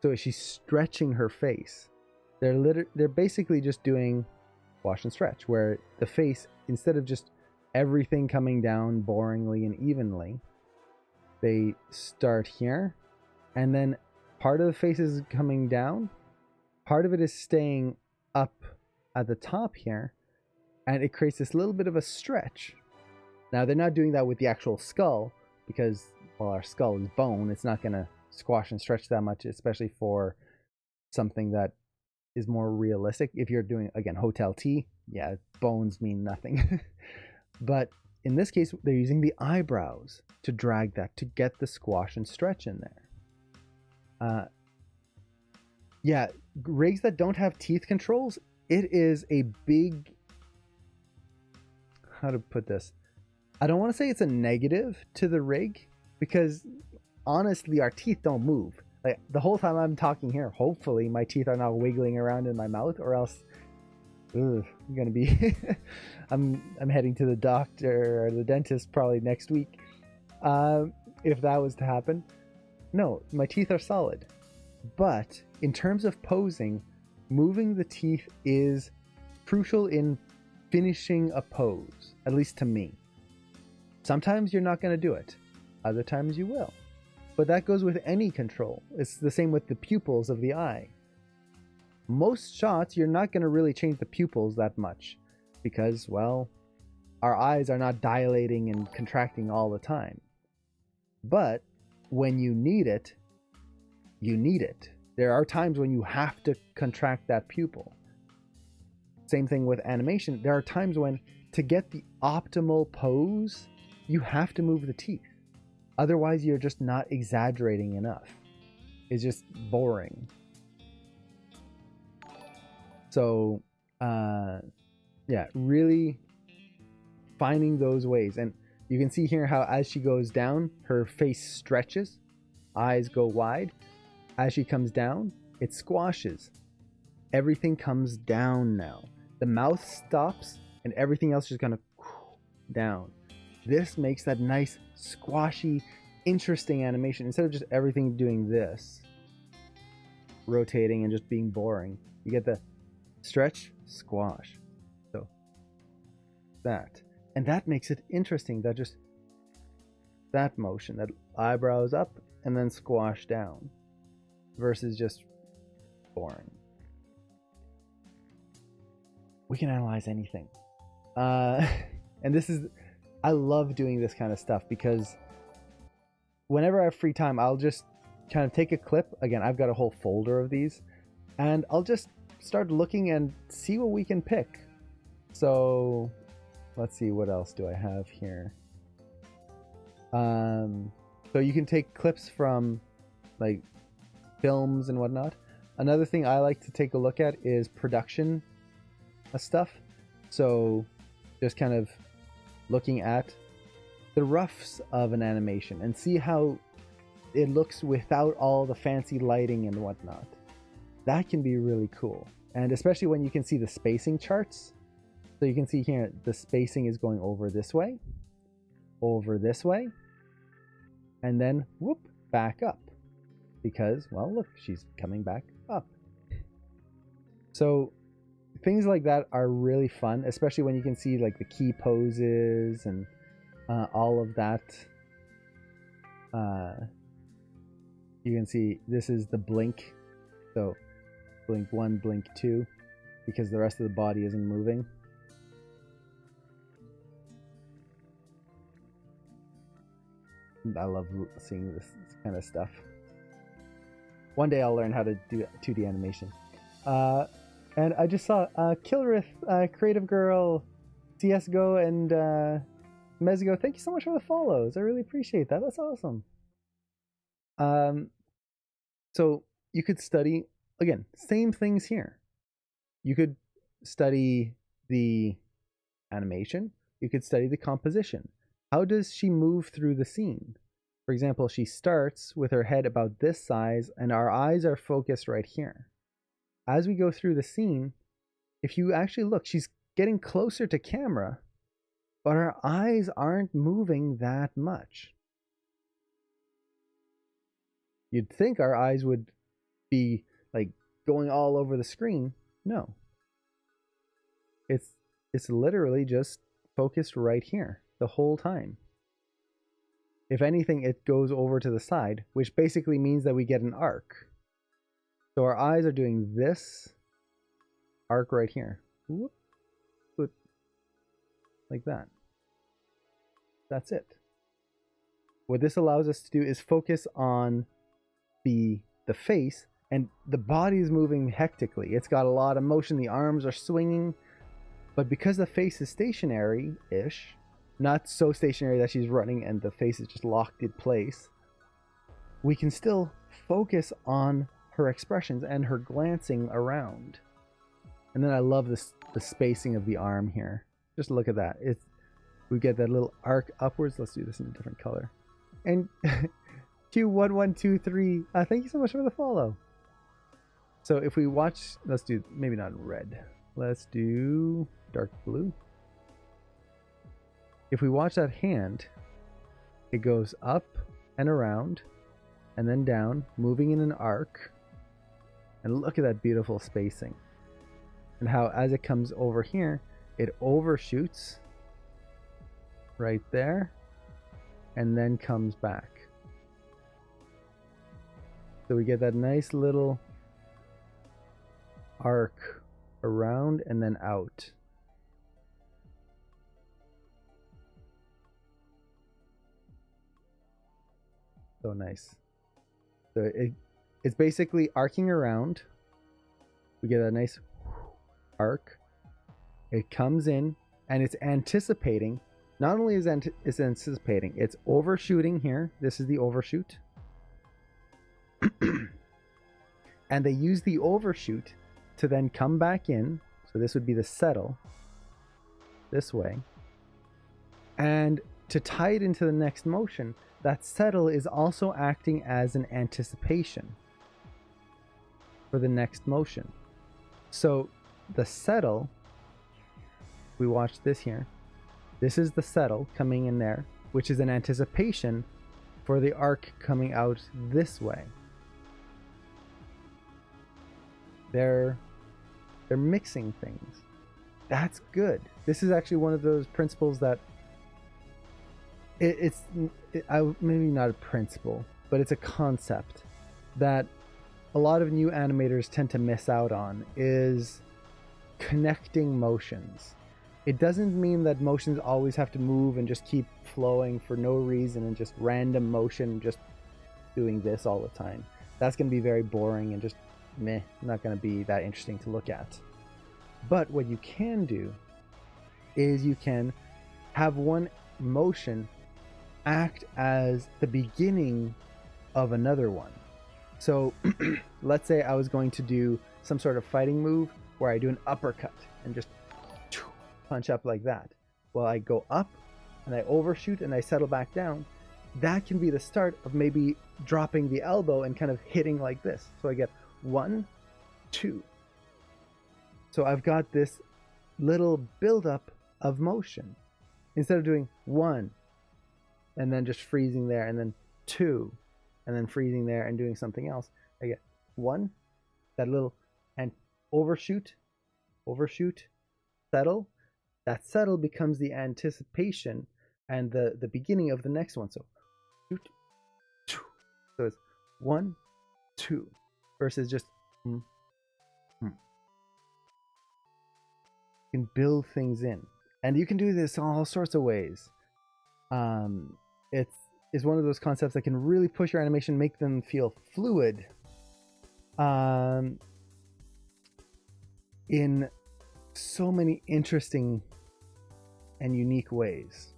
So she's stretching her face. They're basically just doing wash and stretch, where the face, instead of just everything coming down boringly and evenly, they start here, and then part of the face is coming down, part of it is staying up at the top here, and it creates this little bit of a stretch. Now, they're not doing that with the actual skull, because, well, our skull is bone. It's not going to squash and stretch that much, especially for something that is more realistic. If you're doing, again, Hotel T, yeah, bones mean nothing. But in this case, they're using the eyebrows to drag that, to get the squash and stretch in there. Yeah, rigs that don't have teeth controls, it is a big... How to put this? I don't want to say it's a negative to the rig, because honestly, our teeth don't move. Like, the whole time I'm talking here, hopefully my teeth are not wiggling around in my mouth, or else I'm gonna be I'm heading to the doctor or the dentist probably next week, if that was to happen. No, my teeth are solid. But in terms of posing, moving the teeth is crucial in finishing a pose, at least to me. Sometimes you're not going to do it. Other times you will. But that goes with any control. It's the same with the pupils of the eye. Most shots, you're not going to really change the pupils that much, because, well, our eyes are not dilating and contracting all the time. But when you need it, you need it. There are times when you have to contract that pupil. Same thing with animation. There are times when, to get the optimal pose, you have to move the teeth. Otherwise, you're just not exaggerating enough. It's just boring. So, yeah, really finding those ways. And you can see here how as she goes down, her face stretches, eyes go wide. As she comes down, it squashes. Everything comes down now. The mouth stops and everything else is going to down. This makes that nice, squashy, interesting animation. Instead of just everything doing this, rotating and just being boring, you get the stretch, squash. So that. And that makes it interesting. That motion, that eyebrows up and then squash down, versus just boring. We can analyze anything. And I love doing this kind of stuff, because whenever I have free time, I'll just kind of take a clip. Again, I've got a whole folder of these, and I'll just start looking and see what we can pick. So let's see, what else do I have here? So you can take clips from like films and whatnot. Another thing I like to take a look at is production stuff. So just kind of looking at the roughs of an animation and see how it looks without all the fancy lighting and whatnot. That can be really cool. And especially when you can see the spacing charts. So you can see here the spacing is going over this way, and then whoop, back up. Because, well, look, she's coming back up. So things like that are really fun, especially when you can see like the key poses and all of that. You can see this is the blink. So blink 1, blink 2, because the rest of the body isn't moving. I love seeing this kind of stuff. One day I'll learn how to do 2D animation. And I just saw Kilrith, Creative Girl, CSGO, and Mezgo. Thank you so much for the follows. I really appreciate that. That's awesome. So you could study, again, same things here. You could study the animation. You could study the composition. How does she move through the scene? For example, she starts with her head about this size and our eyes are focused right here. As we go through the scene, if you actually look, she's getting closer to camera, but our eyes aren't moving that much. You'd think our eyes would be like going all over the screen. No. It's literally just focused right here the whole time. If anything, it goes over to the side, which basically means that we get an arc. So our eyes are doing this arc right here. Whoop, whoop, like that. That's it. What this allows us to do is focus on the face, and the body is moving hectically. It's got a lot of motion. The arms are swinging. But because the face is stationary-ish, not so stationary that she's running and the face is just locked in place, we can still focus on her expressions and her glancing around. And then I love this, the spacing of the arm here. Just look at that. We get that little arc upwards. Let's do this in a different color. And Q1123, thank you so much for the follow. So if we watch, let's do, maybe not red. Let's do dark blue. If we watch that hand, it goes up and around and then down, moving in an arc. And look at that beautiful spacing. And how as it comes over here, it overshoots right there and then comes back. So we get that nice little arc around and then out. So nice. So it's basically arcing around. We get a nice arc. It comes in and it's anticipating. Not only is it's anticipating, it's overshooting here. This is the overshoot. And they use the overshoot to then come back in. So this would be the settle this way. And to tie it into the next motion, that settle is also acting as an anticipation for the next motion. So the settle, we watch this here. This is the settle coming in there, which is an anticipation for the arc coming out this way. They're mixing things. That's good. This is actually one of those principles that maybe not a principle, but it's a concept that a lot of new animators tend to miss out on, is connecting motions. It doesn't mean that motions always have to move and just keep flowing for no reason and just random motion, just doing this all the time. That's going to be very boring and just meh, not going to be that interesting to look at. But what you can do is you can have one motion act as the beginning of another one. So let's say I was going to do some sort of fighting move where I do an uppercut and just punch up like that. Well, I go up and I overshoot and I settle back down. That can be the start of maybe dropping the elbow and kind of hitting like this. So I get 1, 2. So I've got this little buildup of motion. Instead of doing 1 and then just freezing there and then 2 and then freezing there and doing something else, I get 1, that little, and overshoot, settle. That settle becomes the anticipation and the beginning of the next one. So shoot, so it's 1, 2 versus just You can build things in, and you can do this all sorts of ways. It's one of those concepts that can really push your animation, make them feel fluid in so many interesting and unique ways.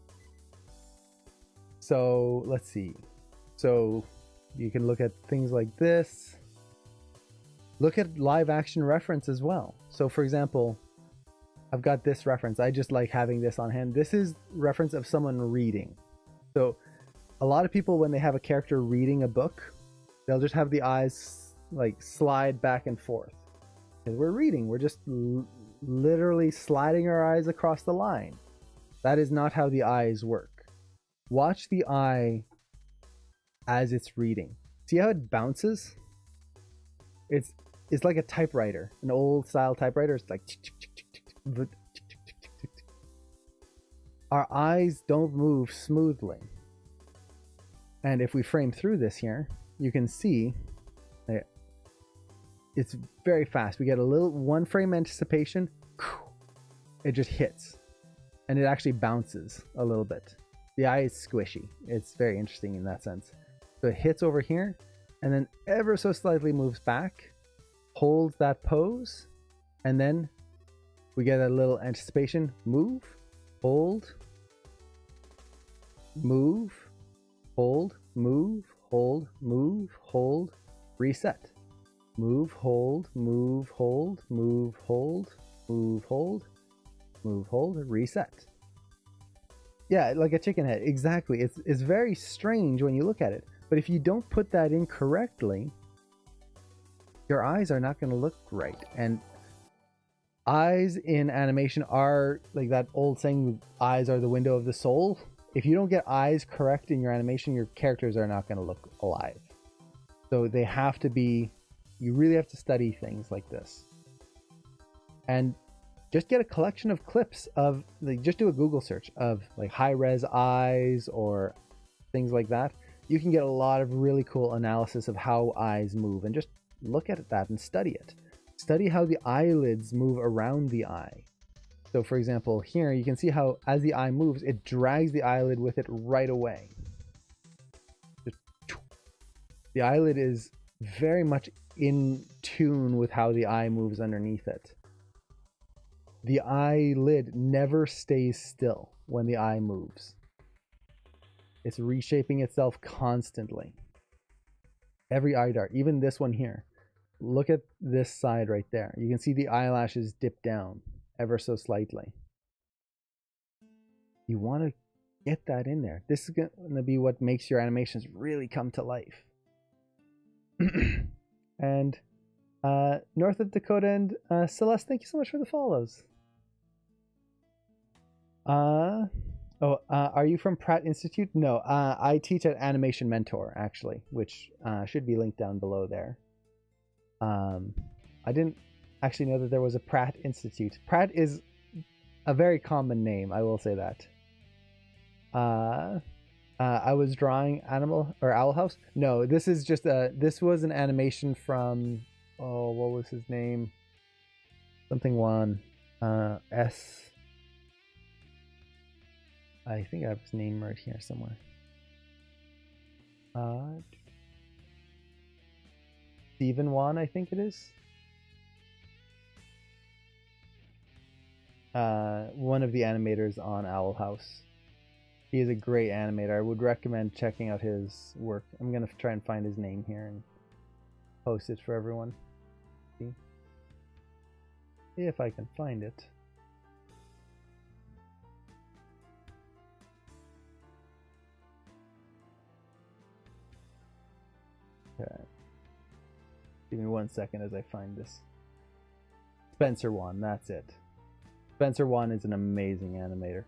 So let's see. So you can look at things like this. Look at live action reference as well. So for example, I've got this reference. I just like having this on hand. This is reference of someone reading. So a lot of people, when they have a character reading a book, they'll just have the eyes like slide back and forth. Because we're reading, we're just literally sliding our eyes across the line. That is not how the eyes work. Watch the eye as it's reading. See how it bounces? It's like a typewriter, an old style typewriter. It's like our eyes don't move smoothly. And if we frame through this here, you can see that it's very fast. We get a little one frame anticipation, it just hits, and it actually bounces a little bit. The eye is squishy. It's very interesting in that sense. So it hits over here, and then ever so slightly moves back, holds that pose, and then we get a little anticipation, move, hold, move, hold, move, hold, move, hold, reset. Move, hold, move, hold, move, hold, move, hold, move, hold, reset. Yeah, like a chicken head. Exactly. It's very strange when you look at it. But if you don't put that in correctly, your eyes are not going to look right. And eyes in animation are like that old saying, eyes are the window of the soul. If you don't get eyes correct in your animation, your characters are not going to look alive. So they have to be, you really have to study things like this. And just get a collection of clips of, like, just do a Google search of like high-res eyes or things like that. You can get a lot of really cool analysis of how eyes move, and just look at that and study it. Study how the eyelids move around the eye. So for example, here you can see how as the eye moves, it drags the eyelid with it right away. The eyelid is very much in tune with how the eye moves underneath it. The eyelid never stays still when the eye moves. It's reshaping itself constantly. Every eye dart, even this one here. Look at this side right there. You can see the eyelashes dip down ever so slightly. You want to get that in there. This is going to be what makes your animations really come to life. And North of Dakota and Celeste, thank you so much for the follows. Are you from Pratt Institute? No, I teach at Animation Mentor, actually, which should be linked down below there. I didn't actually know that there was a Pratt Institute. Pratt is a very common name, I will say that. I was drawing Animal or Owl House. No, this is just this was an animation from, oh, what was his name? Something one. S. I think I have his name right here somewhere. Stephen Wan, I think it is. One of the animators on Owl House. He is a great animator. I would recommend checking out his work. I'm gonna try and find his name here and post it for everyone. See if I can find it. Okay. Give me 1 second as I find this. Spencer Wan, that's it. Spencer Wan is an amazing animator.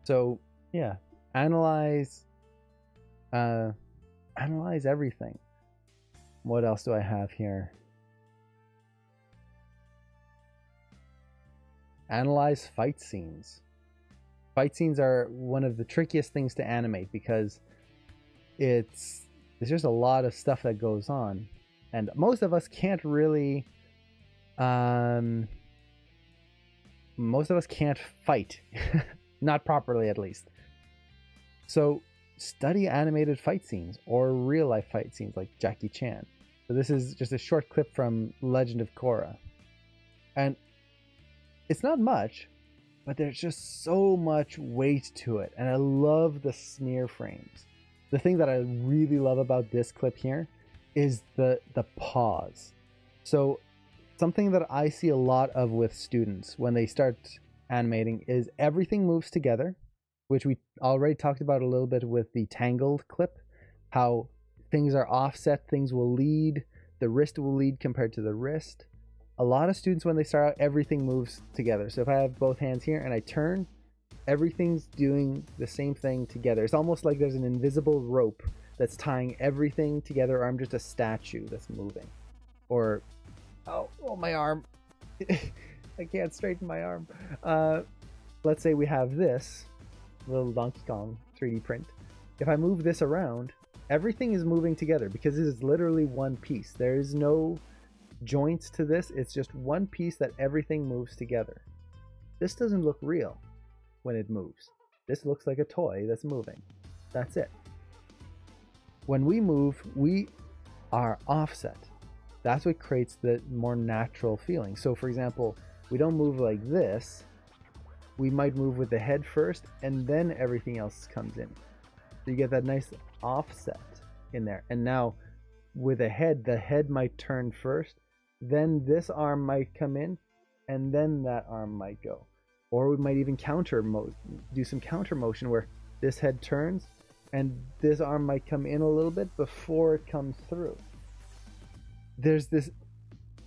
So yeah, analyze everything. What else do I have here? Analyze fight scenes. Fight scenes are one of the trickiest things to animate because there's just a lot of stuff that goes on, and most of us can't really most of us can't fight. Not properly, at least. So study animated fight scenes or real life fight scenes like Jackie Chan. So this is just a short clip from Legend of Korra, and it's not much, but there's just so much weight to it, and I love the smear frames. The thing that I really love about this clip here is the pause. So something that I see a lot of with students when they start animating is everything moves together, which we already talked about a little bit with the Tangled clip, how things are offset, things will lead, the wrist will lead compared to the wrist. A lot of students, when they start out, everything moves together. So if I have both hands here and I turn, everything's doing the same thing together. It's almost like there's an invisible rope that's tying everything together, or I'm just a statue that's moving. Or, oh my arm. I can't straighten my arm. Let's say we have this little Donkey Kong 3D print. If I move this around, everything is moving together because it is literally one piece. There is no joints to this. It's just one piece that everything moves together. This doesn't look real when it moves. This looks like a toy that's moving. That's it. When we move, we are offset. That's what creates the more natural feeling. So for example, we don't move like this. We might move with the head first and then everything else comes in. So you get that nice offset in there. And now with the head might turn first, then this arm might come in, and then that arm might go. Or we might even do some counter motion where this head turns and this arm might come in a little bit before it comes through. There's this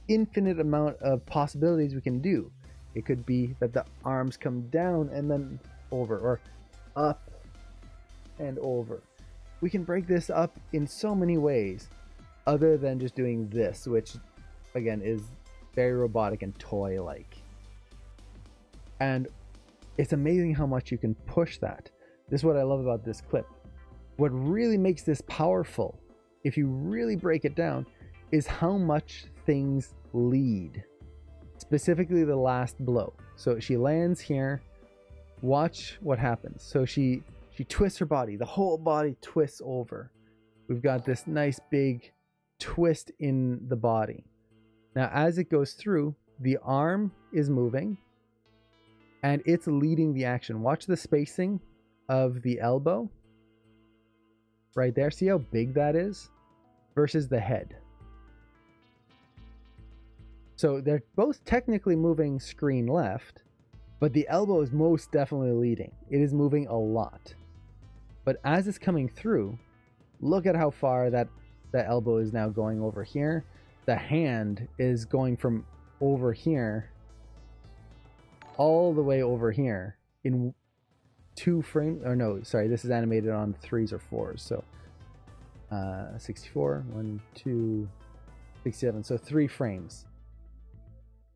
infinite amount of possibilities we can do. It could be that the arms come down and then over, or up and over. We can break this up in so many ways other than just doing this, which again is very robotic and toy-like. And it's amazing how much you can push that. This is what I love about this clip. What really makes this powerful, if you really break it down, is how much things lead. Specifically the last blow. So she lands here. Watch what happens. So she twists her body. The whole body twists over. We've got this nice big twist in the body. Now as it goes through, the arm is moving and it's leading the action. Watch the spacing of the elbow right there. See how big that is versus the head. So they're both technically moving screen left, but the elbow is most definitely leading. It is moving a lot. But as it's coming through, look at how far that elbow is now going over here. The hand is going from over here all the way over here in 2 frames. Or no, sorry, this is animated on 3s or 4s. So 64, 1, 2, 67. So 3 frames.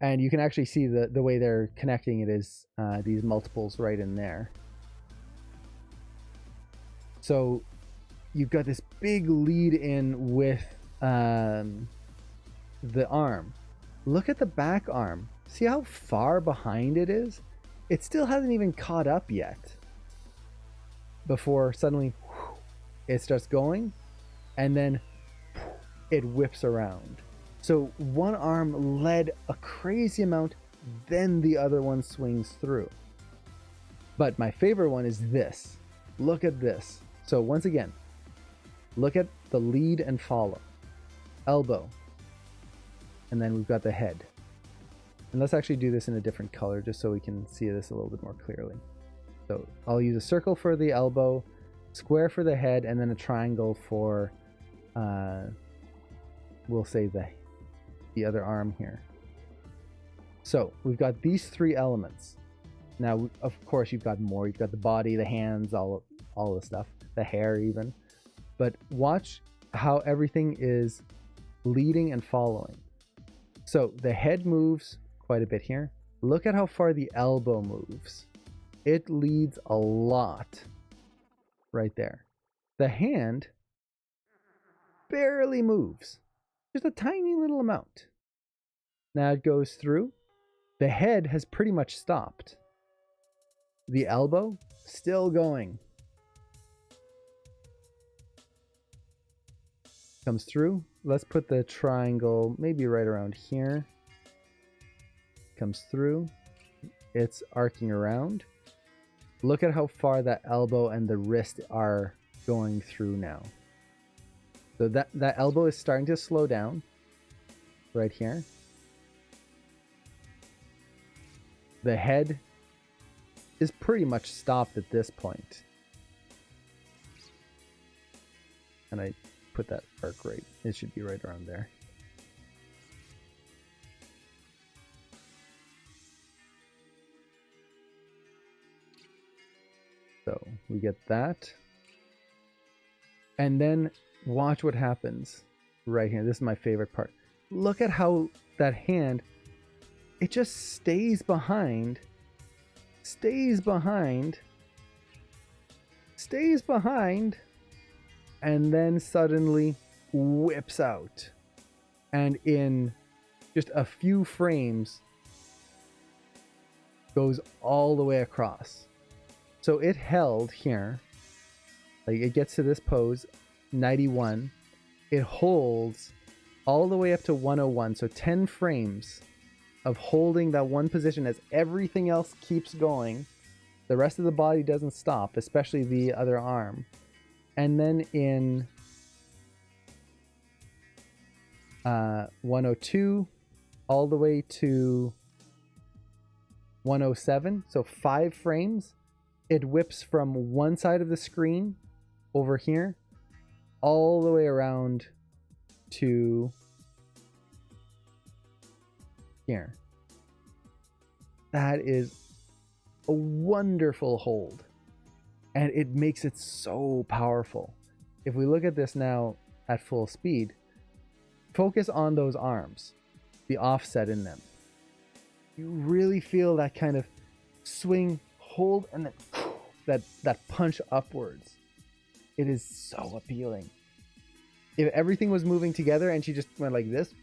And you can actually see the way they're connecting it is these multiples right in there. So you've got this big lead in with the arm. Look at the back arm. See how far behind it is? It still hasn't even caught up yet. Before suddenly it starts going and then it whips around. So one arm led a crazy amount, then the other one swings through. But my favorite one is this. Look at this. So once again, look at the lead and follow. Elbow. And then we've got the head. And let's actually do this in a different color just so we can see this a little bit more clearly. So I'll use a circle for the elbow, square for the head, and then a triangle for, we'll say the other arm here. So we've got these 3 elements. Now, of course, you've got more. You've got the body, the hands, all the stuff, the hair even. But watch how everything is leading and following. So the head moves quite a bit here. Look at how far the elbow moves. It leads a lot right there. The hand barely moves. Just a tiny little amount. Now it goes through. The head has pretty much stopped. The elbow still going. Comes through. Let's put the triangle maybe right around here. Comes through. It's arcing around. Look at how far that elbow and the wrist are going through now. So that elbow is starting to slow down right here. The head is pretty much stopped at this point. And I put that arc right. It should be right around there. So we get that. And then watch what happens right here. This is my favorite part. Look at how that hand, it just stays behind, and then suddenly whips out. And in just a few frames, goes all the way across. So it held here, like it gets to this pose, 91. It holds all the way up to 101. So 10 frames of holding that one position as everything else keeps going. The rest of the body doesn't stop, especially the other arm. And then in 102 all the way to 107, so 5 frames, it whips from one side of the screen over here all the way around to here. That is a wonderful hold, and it makes it so powerful. If we look at this now at full speed, focus on those arms, the offset in them. You really feel that kind of swing, hold, and then that punch upwards. It is so appealing. If everything was moving together and she just went like this,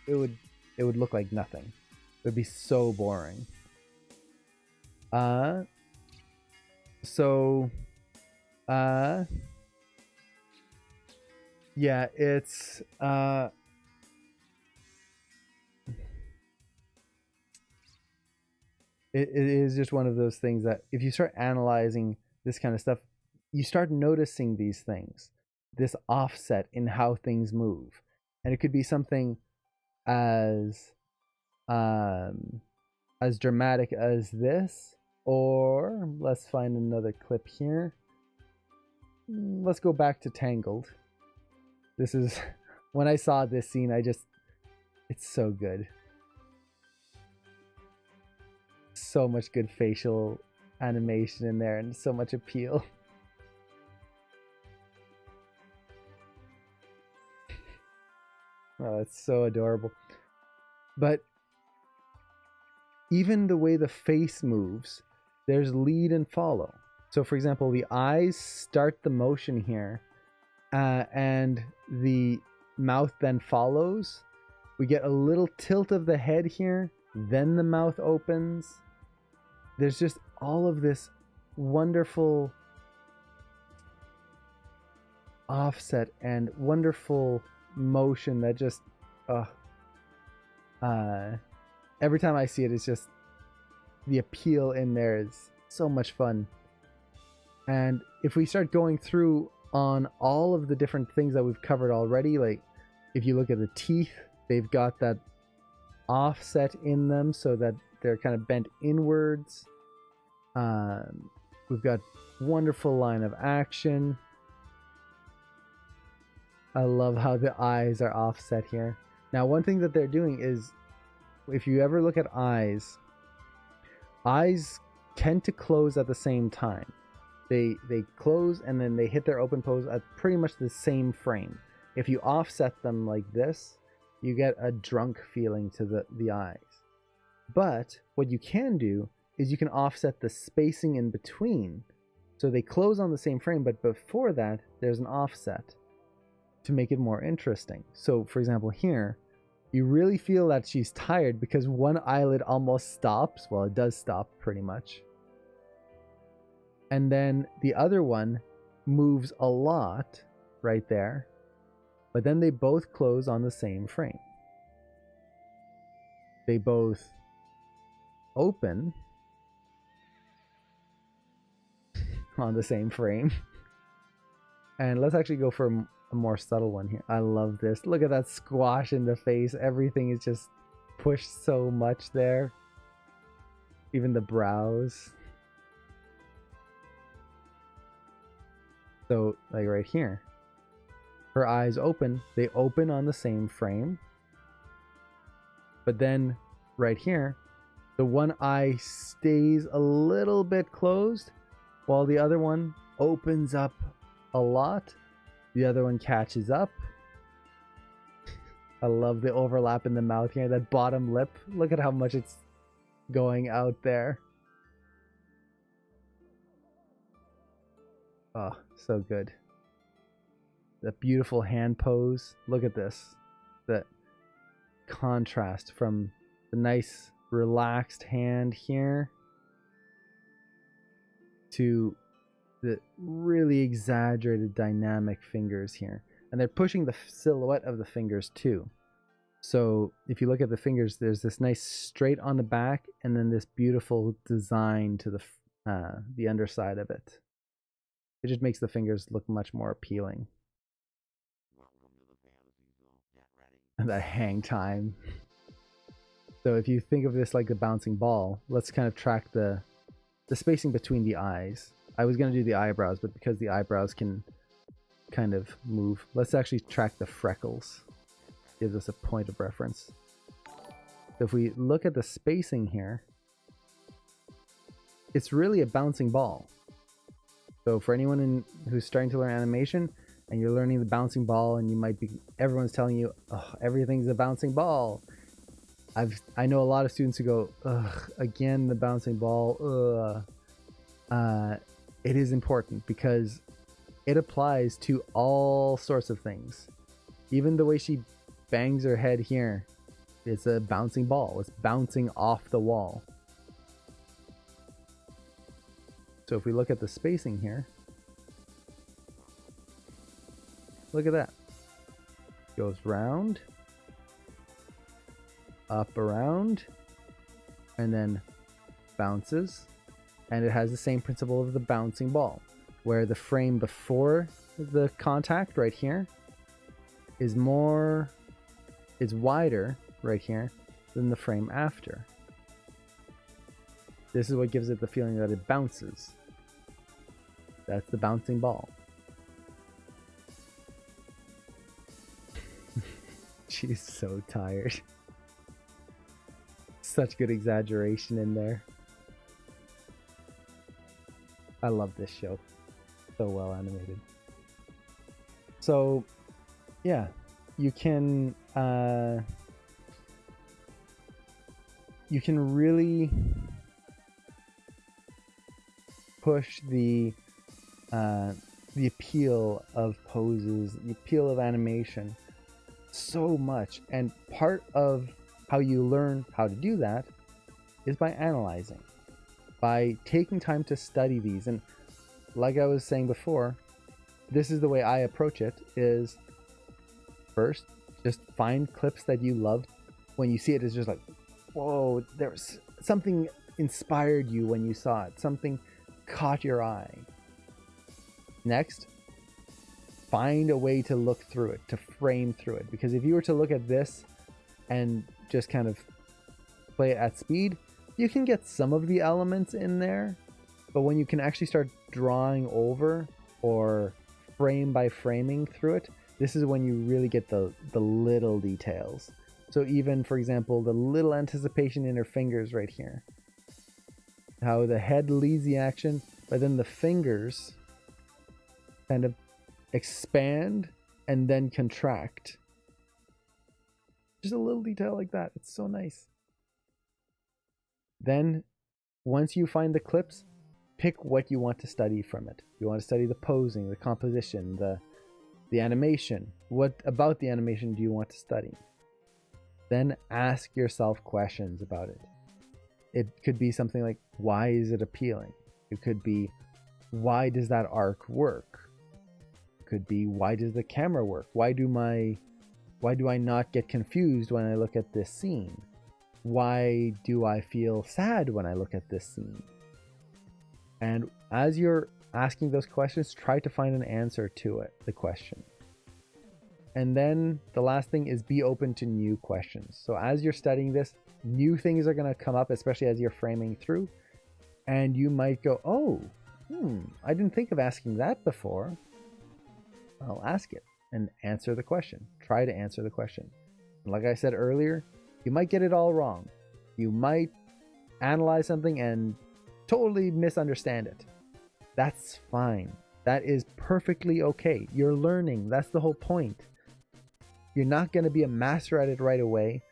it would look like nothing. It would be so boring. Yeah, it's it is just one of those things that if you start analyzing this kind of stuff, you start noticing these things, this offset in how things move. And it could be something as dramatic as this, or let's find another clip here. Let's go back to Tangled. This is when I saw this scene, it's so good. So much good facial animation in there and so much appeal. Oh, it's so adorable. But even the way the face moves, there's lead and follow. So for example, the eyes start the motion here, and the mouth then follows. We get a little tilt of the head here, then the mouth opens. There's just all of this wonderful offset and wonderful motion that just every time I see it, it's just the appeal in there is so much fun. And if we start going through on all of the different things that we've covered already, like if you look at the teeth, they've got that offset in them so that they're kind of bent inwards. We've got wonderful line of action. I love how the eyes are offset here. Now, one thing that they're doing is, if you ever look at eyes tend to close at the same time. They close and then they hit their open pose at pretty much the same frame. If you offset them like this, you get a drunk feeling to the eyes. But what you can do is you can offset the spacing in between. So they close on the same frame, but before that, there's an offset to make it more interesting. So for example, here, you really feel that she's tired because one eyelid almost stops. Well, it does stop pretty much. And then the other one moves a lot right there. But then they both close on the same frame. They both open on the same frame. And let's actually go for a more subtle one here. I love this. Look at that squash in the face. Everything is just pushed so much there. Even the brows. So, like right here, her eyes open. They open on the same frame. But then, right here, the one eye stays a little bit closed, while the other one opens up a lot. The other one catches up. I love the overlap in the mouth here. That bottom lip. Look at how much it's going out there. Oh, so good. The beautiful hand pose. Look at this. The contrast from the nice relaxed hand here to the really exaggerated dynamic fingers here. And they're pushing the silhouette of the fingers too. So if you look at the fingers, there's this nice straight on the back and then this beautiful design to the underside of it. It just makes the fingers look much more appealing. The hang time. So if you think of this like a bouncing ball, let's kind of track the spacing between the eyes. I was going to do the eyebrows, but because the eyebrows can kind of move, let's actually track the freckles. Gives us a point of reference. So if we look at the spacing here, it's really a bouncing ball. So for anyone who's starting to learn animation and you're learning the bouncing ball and you might be, everyone's telling you, oh, everything's a bouncing ball. I know a lot of students who go, ugh, again, the bouncing ball, it is important because it applies to all sorts of things. Even the way she bangs her head here, it's a bouncing ball. It's bouncing off the wall. So if we look at the spacing here, look at that. Goes round, up around, and then bounces. And it has the same principle of the bouncing ball, where the frame before the contact right here is wider right here than the frame after. This is what gives it the feeling that it bounces. That's the bouncing ball. She's so tired. Such good exaggeration in there. I love this show. So well animated. So, yeah, you can really push the appeal of poses, the appeal of animation so much. And part of how you learn how to do that is by analyzing, by taking time to study these. And like I was saying before, this is the way I approach it, is first, just find clips that you love. When you see it, it's just like, whoa, there's something inspired you when you saw it. Something caught your eye. Next, find a way to look through it, to frame through it. Because if you were to look at this and just kind of play it at speed, you can get some of the elements in there. But when you can actually start drawing over or frame by framing through it, this is when you really get the little details. So even, for example, the little anticipation in her fingers right here. How the head leads the action, but then the fingers kind of expand and then contract. Just a little detail like that. It's so nice. Then, once you find the clips, pick what you want to study from it. You want to study the posing, the composition, the animation. What about the animation do you want to study? Then ask yourself questions about it. It could be something like, why is it appealing? It could be, why does that arc work? It could be, why does the camera work? Why do I not get confused when I look at this scene? Why do I feel sad when I look at this scene? And as you're asking those questions, try to find an answer to it, the question. And then the last thing is be open to new questions. So as you're studying this, new things are going to come up, especially as you're framing through. And you might go, oh, I didn't think of asking that before. I'll ask it and answer the question. Try to answer the question. And like I said earlier, you might get it all wrong. You might analyze something and totally misunderstand it. That's fine. That is perfectly okay. You're learning. That's the whole point. You're not going to be a master at it right away.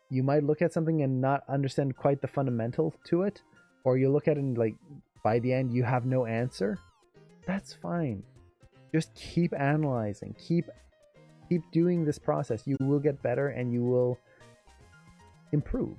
You might look at something and not understand quite the fundamentals to it, or you look at it and like by the end you have no answer. That's fine. Just keep analyzing. Keep doing this process. You will get better and you will improve.